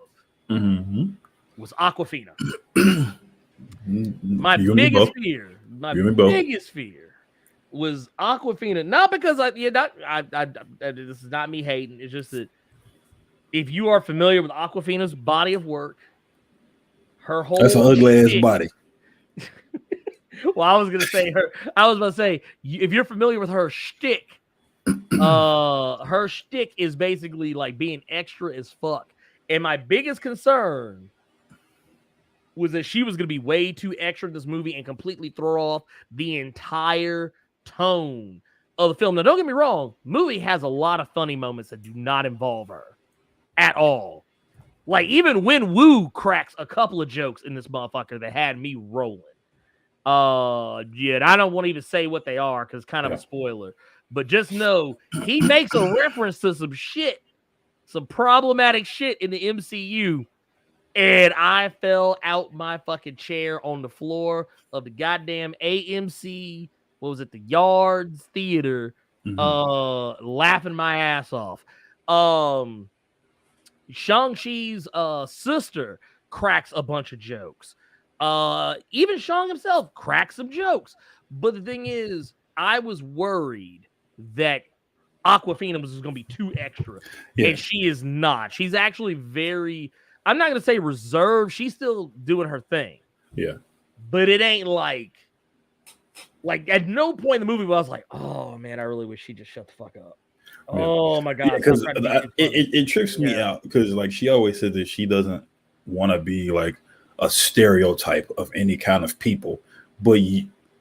was Awkwafina. My biggest fear was Awkwafina. Not because this is not me hating. It's just that if you are familiar with Awkwafina's body of work, her whole that's an ugly ass body. Well, I was about to say, if you're familiar with her shtick, her shtick is basically like being extra as fuck. And my biggest concern was that she was going to be way too extra in this movie and completely throw off the entire tone of the film. Now, don't get me wrong. Movie has a lot of funny moments that do not involve her at all. Like, even Win Woo cracks a couple of jokes in this motherfucker that had me rolling. I don't want to even say what they are because it's kind of a spoiler. But just know he makes a reference to some shit, some problematic shit in the MCU. And I fell out my fucking chair on the floor of the goddamn AMC, what was it, the Yards Theater, laughing my ass off. Shang-Chi's sister cracks a bunch of jokes. Even Shang himself cracks some jokes. But the thing is, I was worried that Awkwafina was going to be too extra. And she is not. She's actually very... I'm not going to say reserved. She's still doing her thing. Yeah. But it ain't like Like at no point in the movie was I was like, oh man, I really wish she just shut the fuck up. Yeah. Oh my god, Yeah, because it tricks me out because like she always says that she doesn't want to be like a stereotype of any kind of people, but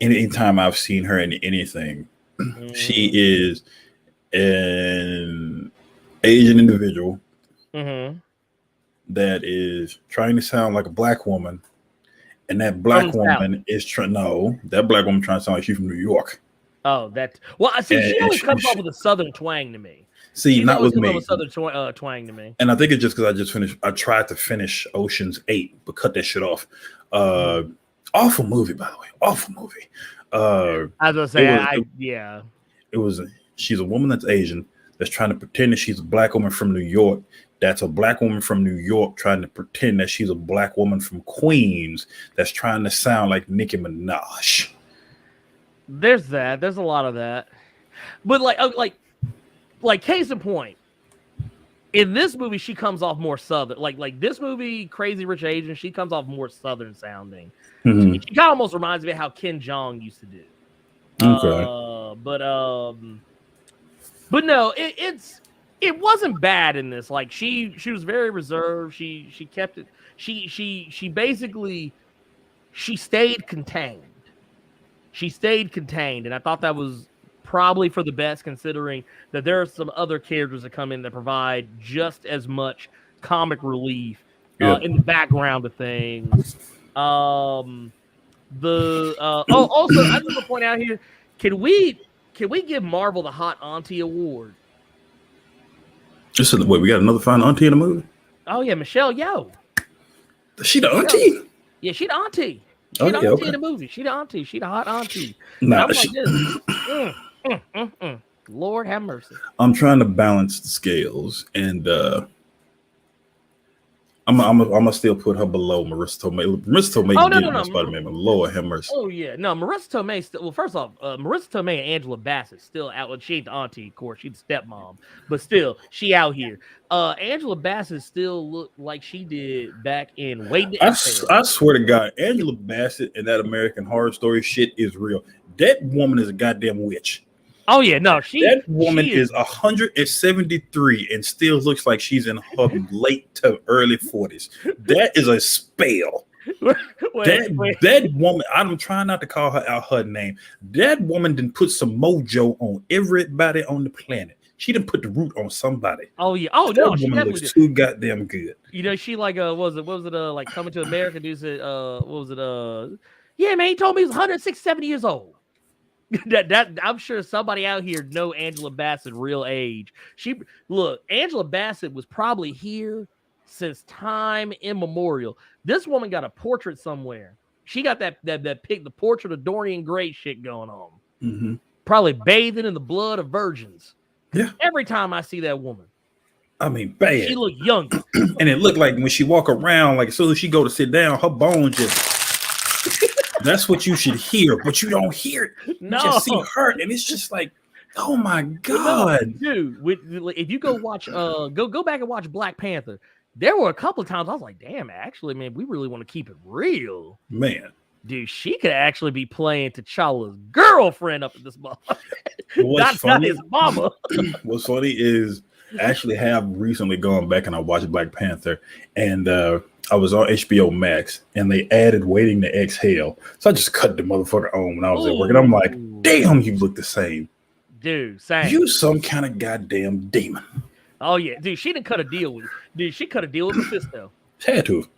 anytime I've seen her in anything, she is an Asian individual that is trying to sound like a black woman, and that black woman is trying. No, that black woman trying to sound like she's from New York. Oh, that. Well, I see. And she always comes off with a southern twang to me. See, She's not with me. With southern twang to me. And I think it's just because I just finished. I tried to finish Ocean's 8, but cut that shit off. Awful movie, by the way. Awful movie. I was gonna say, yeah. It was. She's a woman that's Asian that's trying to pretend that she's a black woman from New York. That's a black woman from New York trying to pretend that she's a black woman from Queens that's trying to sound like Nicki Minaj. There's that. There's a lot of that. But like case in point, in this movie she comes off more southern. Like this movie, Crazy Rich Asians, she comes off more southern sounding. She kind of almost reminds me of how Ken Jeong used to do. Okay. But no, it wasn't bad in this. Like she was very reserved. She kept it. She basically stayed contained. She stayed contained, and I thought that was probably for the best, considering that there are some other characters that come in that provide just as much comic relief in the background of things. Also, I just want to point out here, can we give Marvel the Hot Auntie Award? Just wait, we got another fine auntie in the movie? Oh yeah, Michelle Yeoh. She the auntie? Yeah, she the auntie. She the auntie in the movie. She the auntie. She the hot auntie. Nah, Lord have mercy. I'm trying to balance the scales, and I'm gonna still put her below Marissa Tomei. Marissa Tomei no. Spider-Man, but Lord have mercy. Oh yeah, no, Marissa Tomei still. Well, first off, Marissa Tomei and Angela Bassett still out. Well, she ain't the auntie, of course. She's the stepmom, but still, she out here. Angela Bassett still looked like she did back in Waiting to Exhale. I swear to God, Angela Bassett and that American Horror Story shit is real. That woman is a goddamn witch. Oh yeah, no, that woman is 173 and still looks like she's in her late to early 40s. That is a spell. That woman, I'm trying not to call her out her name. That woman didn't put some mojo on everybody on the planet. She didn't put the root on somebody. Oh yeah. Oh that no, woman she definitely looks too goddamn good. You know, she like what was it like Coming to America? Dude said what was it yeah, man, he told me he was 167 years old. that I'm sure somebody out here know Angela Bassett's real age. Angela Bassett was probably here since time immemorial. This woman got a portrait somewhere. She got that pic, the portrait of Dorian Gray shit going on. Probably bathing in the blood of virgins. Yeah. Every time I see that woman, I mean, bad. She looked younger, and it looked like when she walk around, like as soon as she go to sit down, her bones just. That's what you should hear, but you don't hear it. You just see her, and it's just like, oh my god, dude! If you go watch, go back and watch Black Panther. There were a couple of times I was like, damn, actually, man, we really want to keep it real, man. Dude, she could actually be playing T'Challa's girlfriend up in this motherfucker. Not his mama. What's funny is I actually have recently gone back and I watched Black Panther, and I was on HBO Max, and they added Waiting to Exhale. So I just cut the motherfucker on when I was at work, and I'm like, damn, you look the same. Dude, same. You some kind of goddamn demon. Oh, yeah. Dude, she didn't cut a deal with she cut a deal with Mephisto. Had to.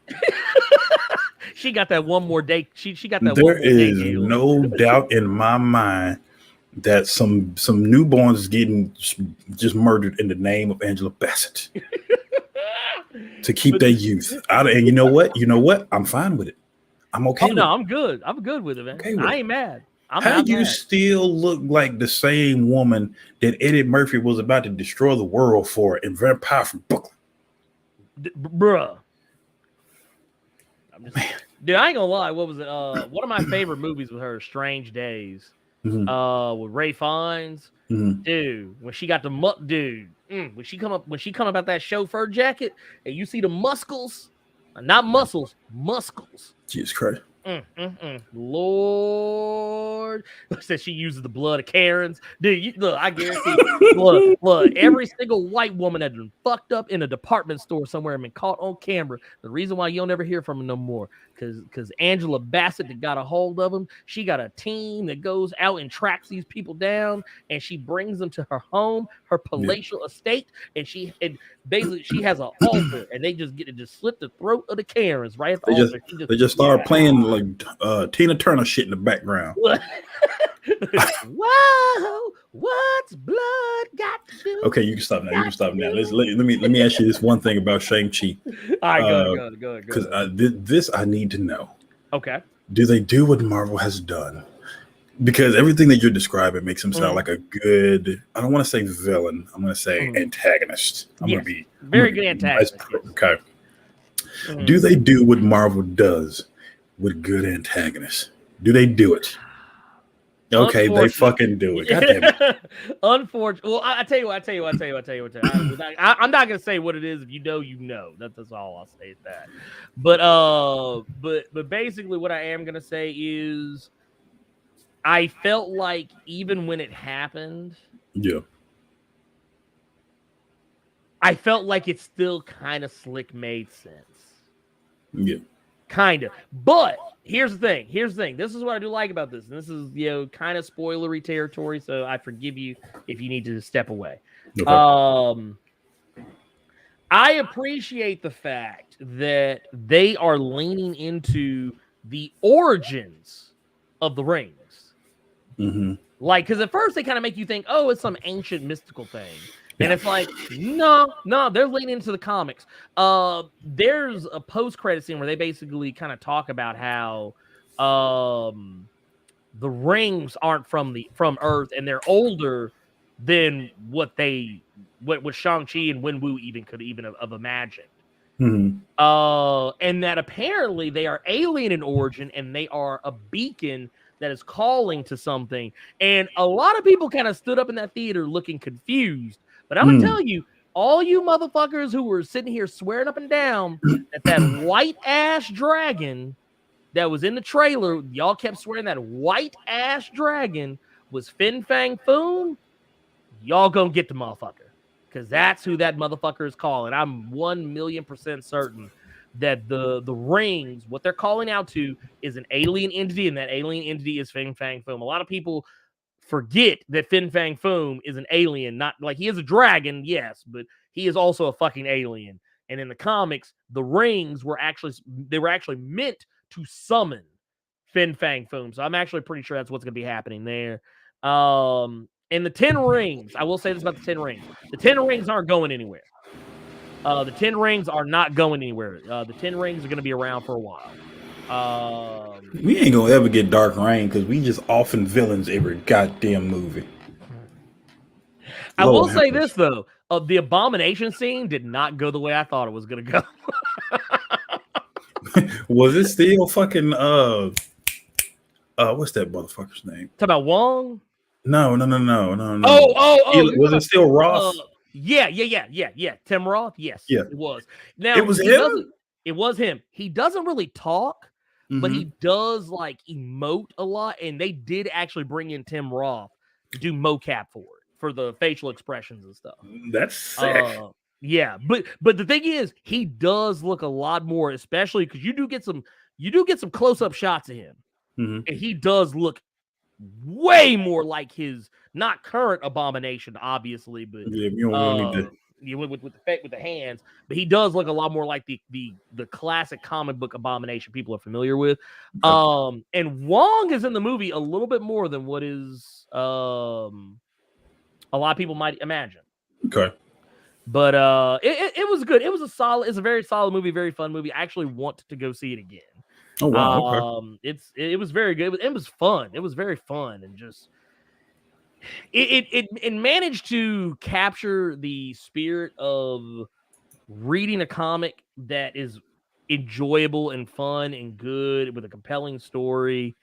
She got that one more day. She got that there one more day. There is no doubt in my mind that some newborns is getting just murdered in the name of Angela Bassett. To keep their youth out of, and you know what? I'm fine with it. I'm okay. No, I'm good. I'm good with it, man. Okay I ain't mad. How do you still look like the same woman that Eddie Murphy was about to destroy the world for in Vampire from Brooklyn? Bruh. Dude, I ain't gonna lie. What was it? One of my favorite movies with her, Strange Days. With Ray Fiennes. Dude, when she got the when she come up out that chauffeur jacket and you see the muscles, not muscles, muscles. Jesus Christ. Lord says she uses the blood of Karens. Dude, look, I guarantee look, every single white woman that been fucked up in a department store somewhere and been caught on camera. The reason why you'll never hear from them no more, because Angela Bassett that got a hold of them, she got a team that goes out and tracks these people down, and she brings them to her home, her palatial estate, and basically she has an altar, and they just get to just slit the throat of the Karens right at the altar. They just start playing like Tina Turner shit in the background. Whoa, what's blood got to do? Okay, you can stop now. Let me ask you this one thing about Shang-Chi. All right, go ahead. Because this I need to know. Okay. Do they do what Marvel has done? Because everything that you're describing makes him sound like a good, I don't want to say villain, I'm going to say antagonist. I'm going to be very good antagonist. Okay. Do they do what Marvel does with good antagonists? Do they do it? Okay, they fucking do it. God damn it. Unfortunately, well, I tell you what. I'm not gonna say what it is. If you know, you know. That's all I'll say at that. But basically, what I am gonna say is, I felt like even when it happened, I felt like it still kind of slick made sense. Yeah. Kind of. But here's the thing. This is what I do like about this. And this is, kind of spoilery territory, so I forgive you if you need to step away. Okay. I appreciate the fact that they are leaning into the origins of the rings. Mm-hmm. Like, because at first they kind of make you think, oh, it's some ancient mystical thing. And it's like, no, they're leaning into the comics. There's a post-credit scene where they basically kind of talk about how the rings aren't from Earth, and they're older than what Shang-Chi and Wenwu even could have imagined. Mm-hmm. And that apparently they are alien in origin, and they are a beacon that is calling to something. And a lot of people kind of stood up in that theater looking confused. But I'm going to tell you, all you motherfuckers who were sitting here swearing up and down that white-ass dragon that was in the trailer, y'all kept swearing that white-ass dragon was Fin Fang Foom, y'all gonna get the motherfucker. Because that's who that motherfucker is calling. I'm 1,000,000% certain that the rings, what they're calling out to, is an alien entity, and that alien entity is Fin Fang Foom. A lot of people forget that Fin Fang Foom is an alien, not like he is a dragon, yes, but he is also a fucking alien. And in the comics, the rings were actually meant to summon Fin Fang Foom. So I'm actually pretty sure that's what's going to be happening there. And the 10 rings, I will say this about the 10 rings. The 10 rings aren't going anywhere. The 10 rings are not going anywhere. The 10 rings are going to be around for a while. We ain't gonna ever get Dark Reign because we just often villains every goddamn movie. I will say this though, the Abomination scene did not go the way I thought it was gonna go. Was it still fucking what's that motherfucker's name? Talk about Wong? No. Oh, was it still Roth? Yeah. Tim Roth? Yes. Yeah. It was. Now it was him? It was him. He doesn't really talk, but he does like emote a lot, and they did actually bring in Tim Roth to do mocap for the facial expressions and stuff. That's sick. Yeah, but the thing is, he does look a lot more, especially because you do get some close-up shots of him, and he does look way more like his not current Abomination, obviously, but yeah, you don't need that. With the hands, but he does look a lot more like the classic comic book Abomination people are familiar with. Okay. And Wong is in the movie a little bit more than what is a lot of people might imagine. Okay. But it was good. It's a very solid movie, very fun movie. I actually want to go see it again. Oh wow. Okay. It was very good. It was fun. It was very fun, and just it managed to capture the spirit of reading a comic that is enjoyable and fun and good with a compelling story.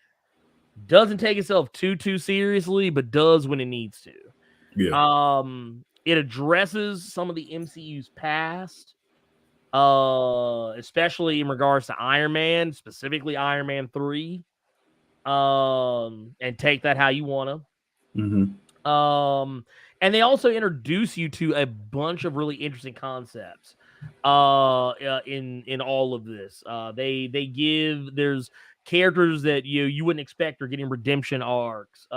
Doesn't take itself too seriously, but does when it needs to. Yeah. It addresses some of the MCU's past especially in regards to Iron Man, specifically Iron Man 3. And take that how you want to. And they also introduce you to a bunch of really interesting concepts in all of this. They give there's characters that you wouldn't expect are getting redemption arcs,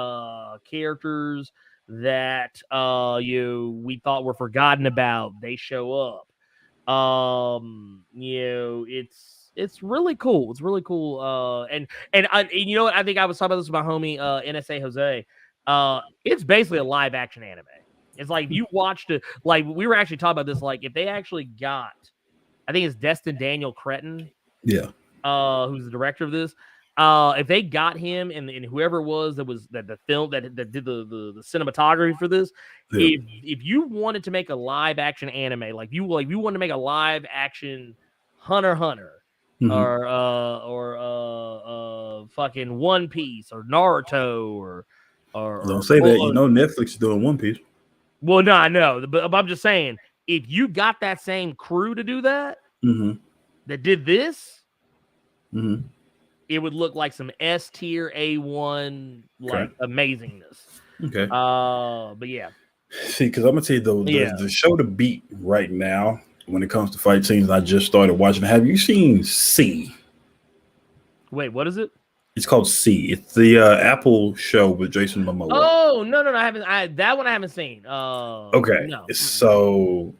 characters that we thought were forgotten about, they show up. It's really cool. It's really cool. And you know what? I think I was talking about this with my homie NSA Jose. It's basically a live action anime. It's like you watched it. Like we were actually talking about this. Like if they actually got, I think it's Destin Daniel Cretton. Yeah. Who's the director of this? If they got him and whoever it was that the film that did the cinematography for this, Yeah. if you wanted to make a live action anime, like you wanted to make a live action Hunter x Hunter, or fucking One Piece or Naruto or don't say that. Netflix is doing One Piece. Well, no, I know, but I'm just saying, if you got that same crew to do that, that did this, it would look like some S tier A1 like amazingness. Okay. But yeah. See, because I'm gonna tell you the show to beat right now when it comes to fight scenes. I just started watching. Have you seen C? Wait, what is it? It's called C. It's the Apple show with Jason Momoa. Oh no, I haven't. That one I haven't seen. Okay, no. So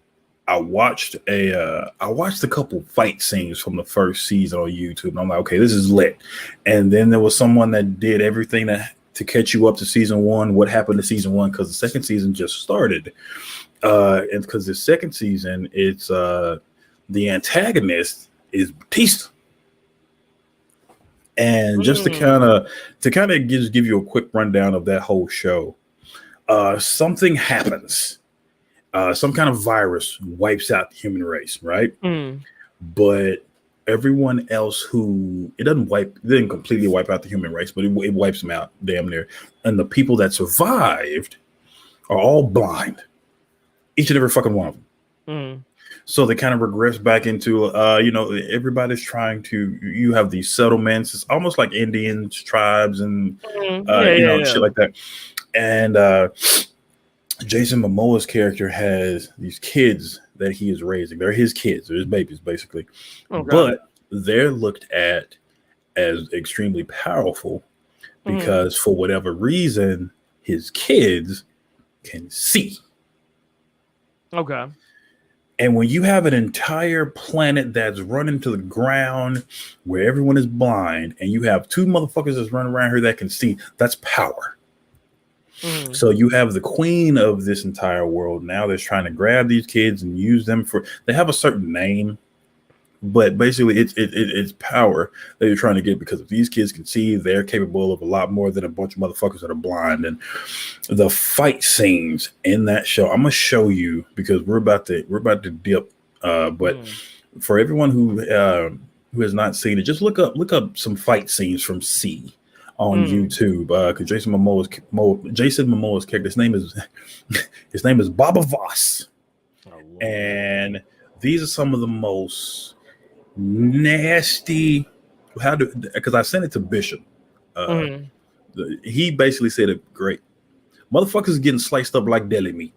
I watched a couple fight scenes from the first season on YouTube, and I'm like, okay, this is lit. And then there was someone that did everything to catch you up to season one. What happened to season one? Because the second season just started, and because the second season, it's the antagonist is Batista. And just to kind of give you a quick rundown of that whole show, something happens. Some kind of virus wipes out the human race, right? But everyone else it didn't completely wipe out the human race, but it wipes them out damn near. And the people that survived are all blind, each and every fucking one of them. So they kind of regress back into, everybody's trying to, you have these settlements. It's almost like Indians, tribes, and, shit like that. And Jason Momoa's character has these kids that he is raising. They're his kids. They're his babies, basically. But they're looked at as extremely powerful because for whatever reason, his kids can see. Okay. And when you have an entire planet that's running to the ground where everyone is blind and you have two motherfuckers that's running around here that can see, that's power. So you have the queen of this entire world now that's trying to grab these kids and use them they have a certain name, but basically it's power that you're trying to get, because if these kids can see, they're capable of a lot more than a bunch of motherfuckers that are blind. And the fight scenes in that show, I'm gonna show you because we're about to dip. But for everyone who has not seen it, just look up some fight scenes from C on YouTube, because Jason Momoa's character, his name is Baba Voss, and these are some of the most nasty. Because I sent it to Bishop, he basically said it great. Motherfuckers getting sliced up like deli meat,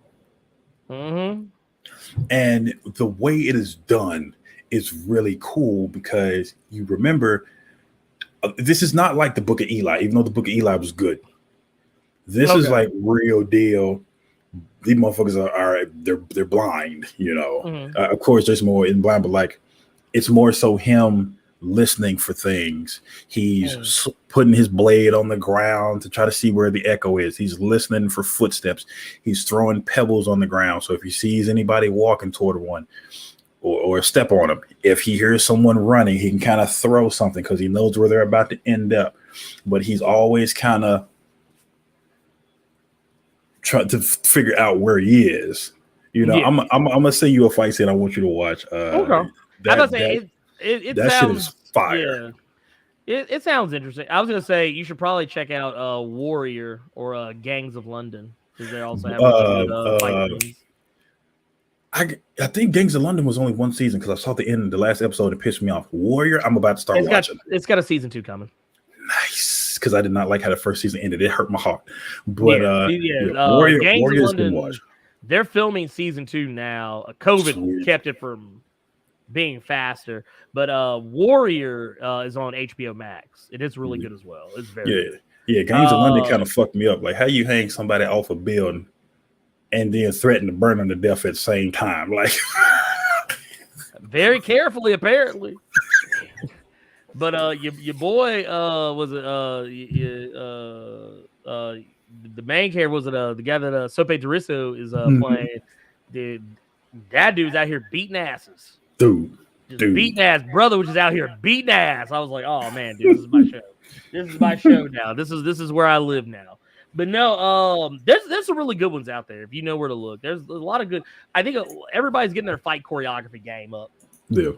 and the way it is done is really cool because you remember. This is not like the Book of Eli, even though the Book of Eli was good. This is like real deal. These motherfuckers they're blind, Of course, Jason Momoa isn't blind, but like it's more so him listening for things. He's putting his blade on the ground to try to see where the echo is. He's listening for footsteps. He's throwing pebbles on the ground. So if he sees anybody walking toward one, or step on them. If he hears someone running, he can kind of throw something because he knows where they're about to end up. But he's always kind of trying to figure out where he is. I'm gonna send you a fight scene I want you to watch. Okay. It that sounds, shit is fire. Yeah. It sounds interesting. I was gonna say you should probably check out Warrior or Gangs of London because they also have fight scenes. I think Gangs of London was only one season because I saw the end of the last episode. It pissed me off. Warrior, I'm about to start watching. It's got a season 2 coming. Nice, because I did not like how the first season ended. It hurt my heart. But Warrior, Gangs of Warrior's been London, watching. they're filming season 2 now. COVID Sweet. kept it from being faster, but Warrior is on HBO Max. It is really good as well. It's very good. Yeah, Gangs of London kind of fucked me up. Like, how you hang somebody off a building and then threaten to burn them to death at the same time? Like, very carefully, apparently. But your boy was it the main character was it the guy that Sope Doriso is playing. That dude's out here beating asses. Dude. Beating ass. Brother was just out here beating ass. I was like, oh man, dude, this is my show. This is my show now. This is where I live now. But no, there's some really good ones out there if you know where to look. There's a lot of good. I think everybody's getting their fight choreography game up. Yeah.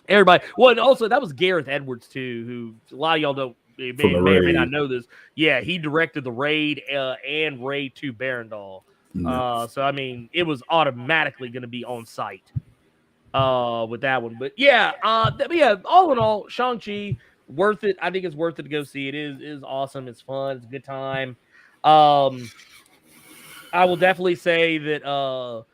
Everybody. Well, and also that was Gareth Edwards too, who a lot of y'all don't may or may not know this. Yeah, he directed the Raid and Raid 2 Barandal. So I mean, it was automatically going to be on site with that one. But yeah, all in all, Shang-Chi, worth it. I think it's worth it to go see. It is awesome. It's fun. It's a good time. I will definitely say that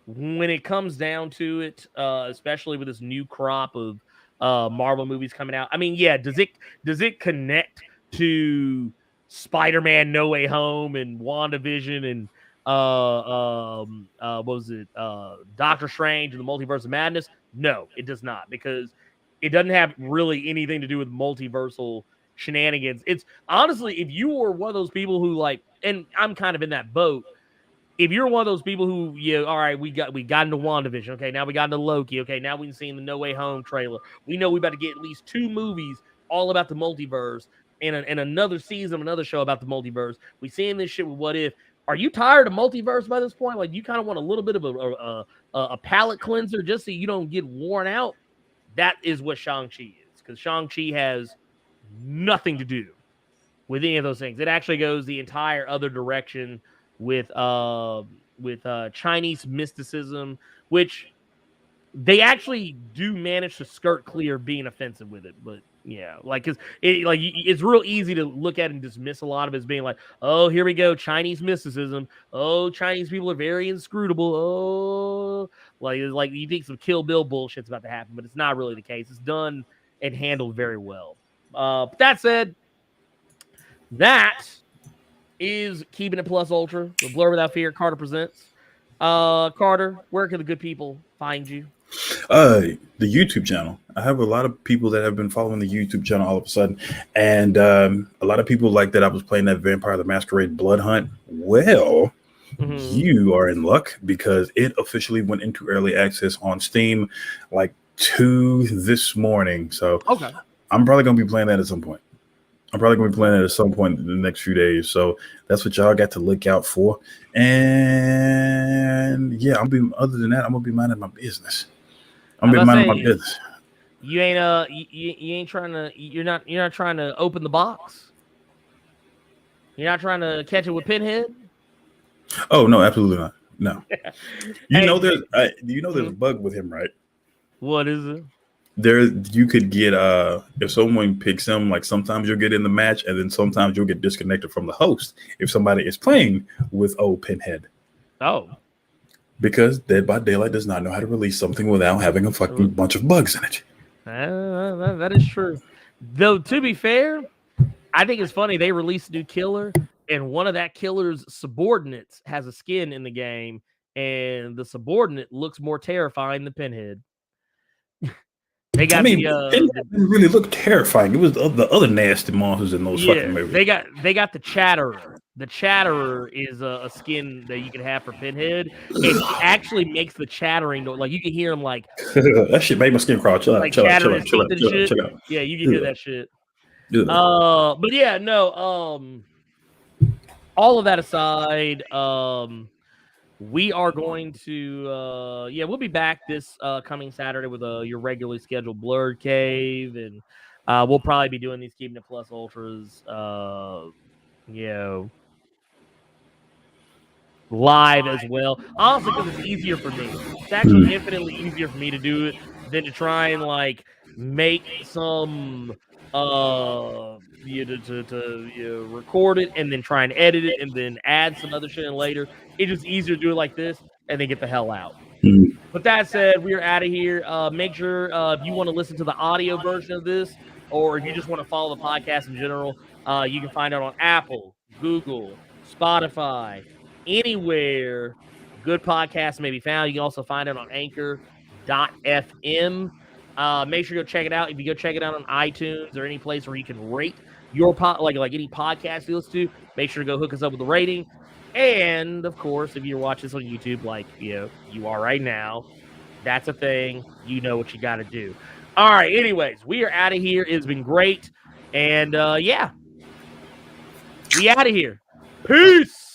when it comes down to it, especially with this new crop of Marvel movies coming out, I mean, yeah, does it connect to Spider-Man No Way Home and WandaVision and what was it, Doctor Strange and the Multiverse of Madness? No, it does not, because it doesn't have really anything to do with multiversal shenanigans. It's honestly, if you were one of those people who like, and I'm kind of in that boat, if you're one of those people who, all right, we got into WandaVision, okay, now we got into Loki, okay, now we've seen the No Way Home trailer, we know we about to get at least 2 movies all about the multiverse and another season of another show about the multiverse. We seeing this shit with What If. Are you tired of multiverse by this point? Like, you kind of want a little bit of a palate cleanser just so you don't get worn out? That is what Shang-Chi is, because Shang-Chi has nothing to do with any of those things. It actually goes the entire other direction with Chinese mysticism, which they actually do manage to skirt clear of being offensive with it. But yeah, like, cause it's real easy to look at and dismiss a lot of it as being like, oh, here we go, Chinese mysticism. Oh, Chinese people are very inscrutable. Oh, like you think some Kill Bill bullshit's about to happen, but it's not really the case. It's done and handled very well. But that said, that is Keeping It Plus Ultra, the Blur Without Fear. Carter presents. Carter, where can the good people find you? The YouTube channel. I have a lot of people that have been following the YouTube channel all of a sudden, and a lot of people like that I was playing that Vampire the Masquerade Blood Hunt. Well, you are in luck, because it officially went into early access on Steam like 2 this morning. So okay, I'm probably gonna be playing that at some point. In the next few days. So that's what y'all got to look out for. And yeah, other than that, I'm gonna be minding my business. You ain't you ain't trying to, you're not trying to open the box. You're not trying to catch it with Pinhead. Oh no, absolutely not. No. There's a bug with him, right? What is it? You could get if someone picks him, like sometimes you'll get in the match and then sometimes you'll get disconnected from the host if somebody is playing with old Pinhead. Oh. Because Dead by Daylight does not know how to release something without having a fucking bunch of bugs in it. That is true. Though, to be fair, I think it's funny, they released a new killer and one of that killer's subordinates has a skin in the game, and the subordinate looks more terrifying than Pinhead. They got it didn't really look terrifying. It was the other nasty monsters in those fucking movies. They got the Chatterer. The Chatterer is a skin that you can have for Pinhead. It actually makes the chattering, like you can hear him like that shit made my skin crawl. Chill out. Yeah, you can hear that shit. But yeah, no. All of that aside, we are going to, we'll be back this coming Saturday with your regularly scheduled Blerd Cave, and we'll probably be doing these Keeping It Plus Ultras, live as well. Honestly, because it's easier for me. It's actually infinitely easier for me to do it than to try and like make some to record it and then try and edit it and then add some other shit in later. It's just easier to do it like this and then get the hell out. But that said, we are out of here. Make sure if you want to listen to the audio version of this, or if you just want to follow the podcast in general, you can find it on Apple, Google, Spotify, anywhere good podcasts may be found. You can also find it on Anchor.fm. Make sure you go check it out. If you go check it out on iTunes or any place where you can rate your like any podcast you listen to, make sure to go hook us up with a rating. And of course, if you're watching this on YouTube, like you are right now, that's a thing. You know what you got to do. All right. Anyways, we are out of here. It's been great, and yeah, we out of here. Peace.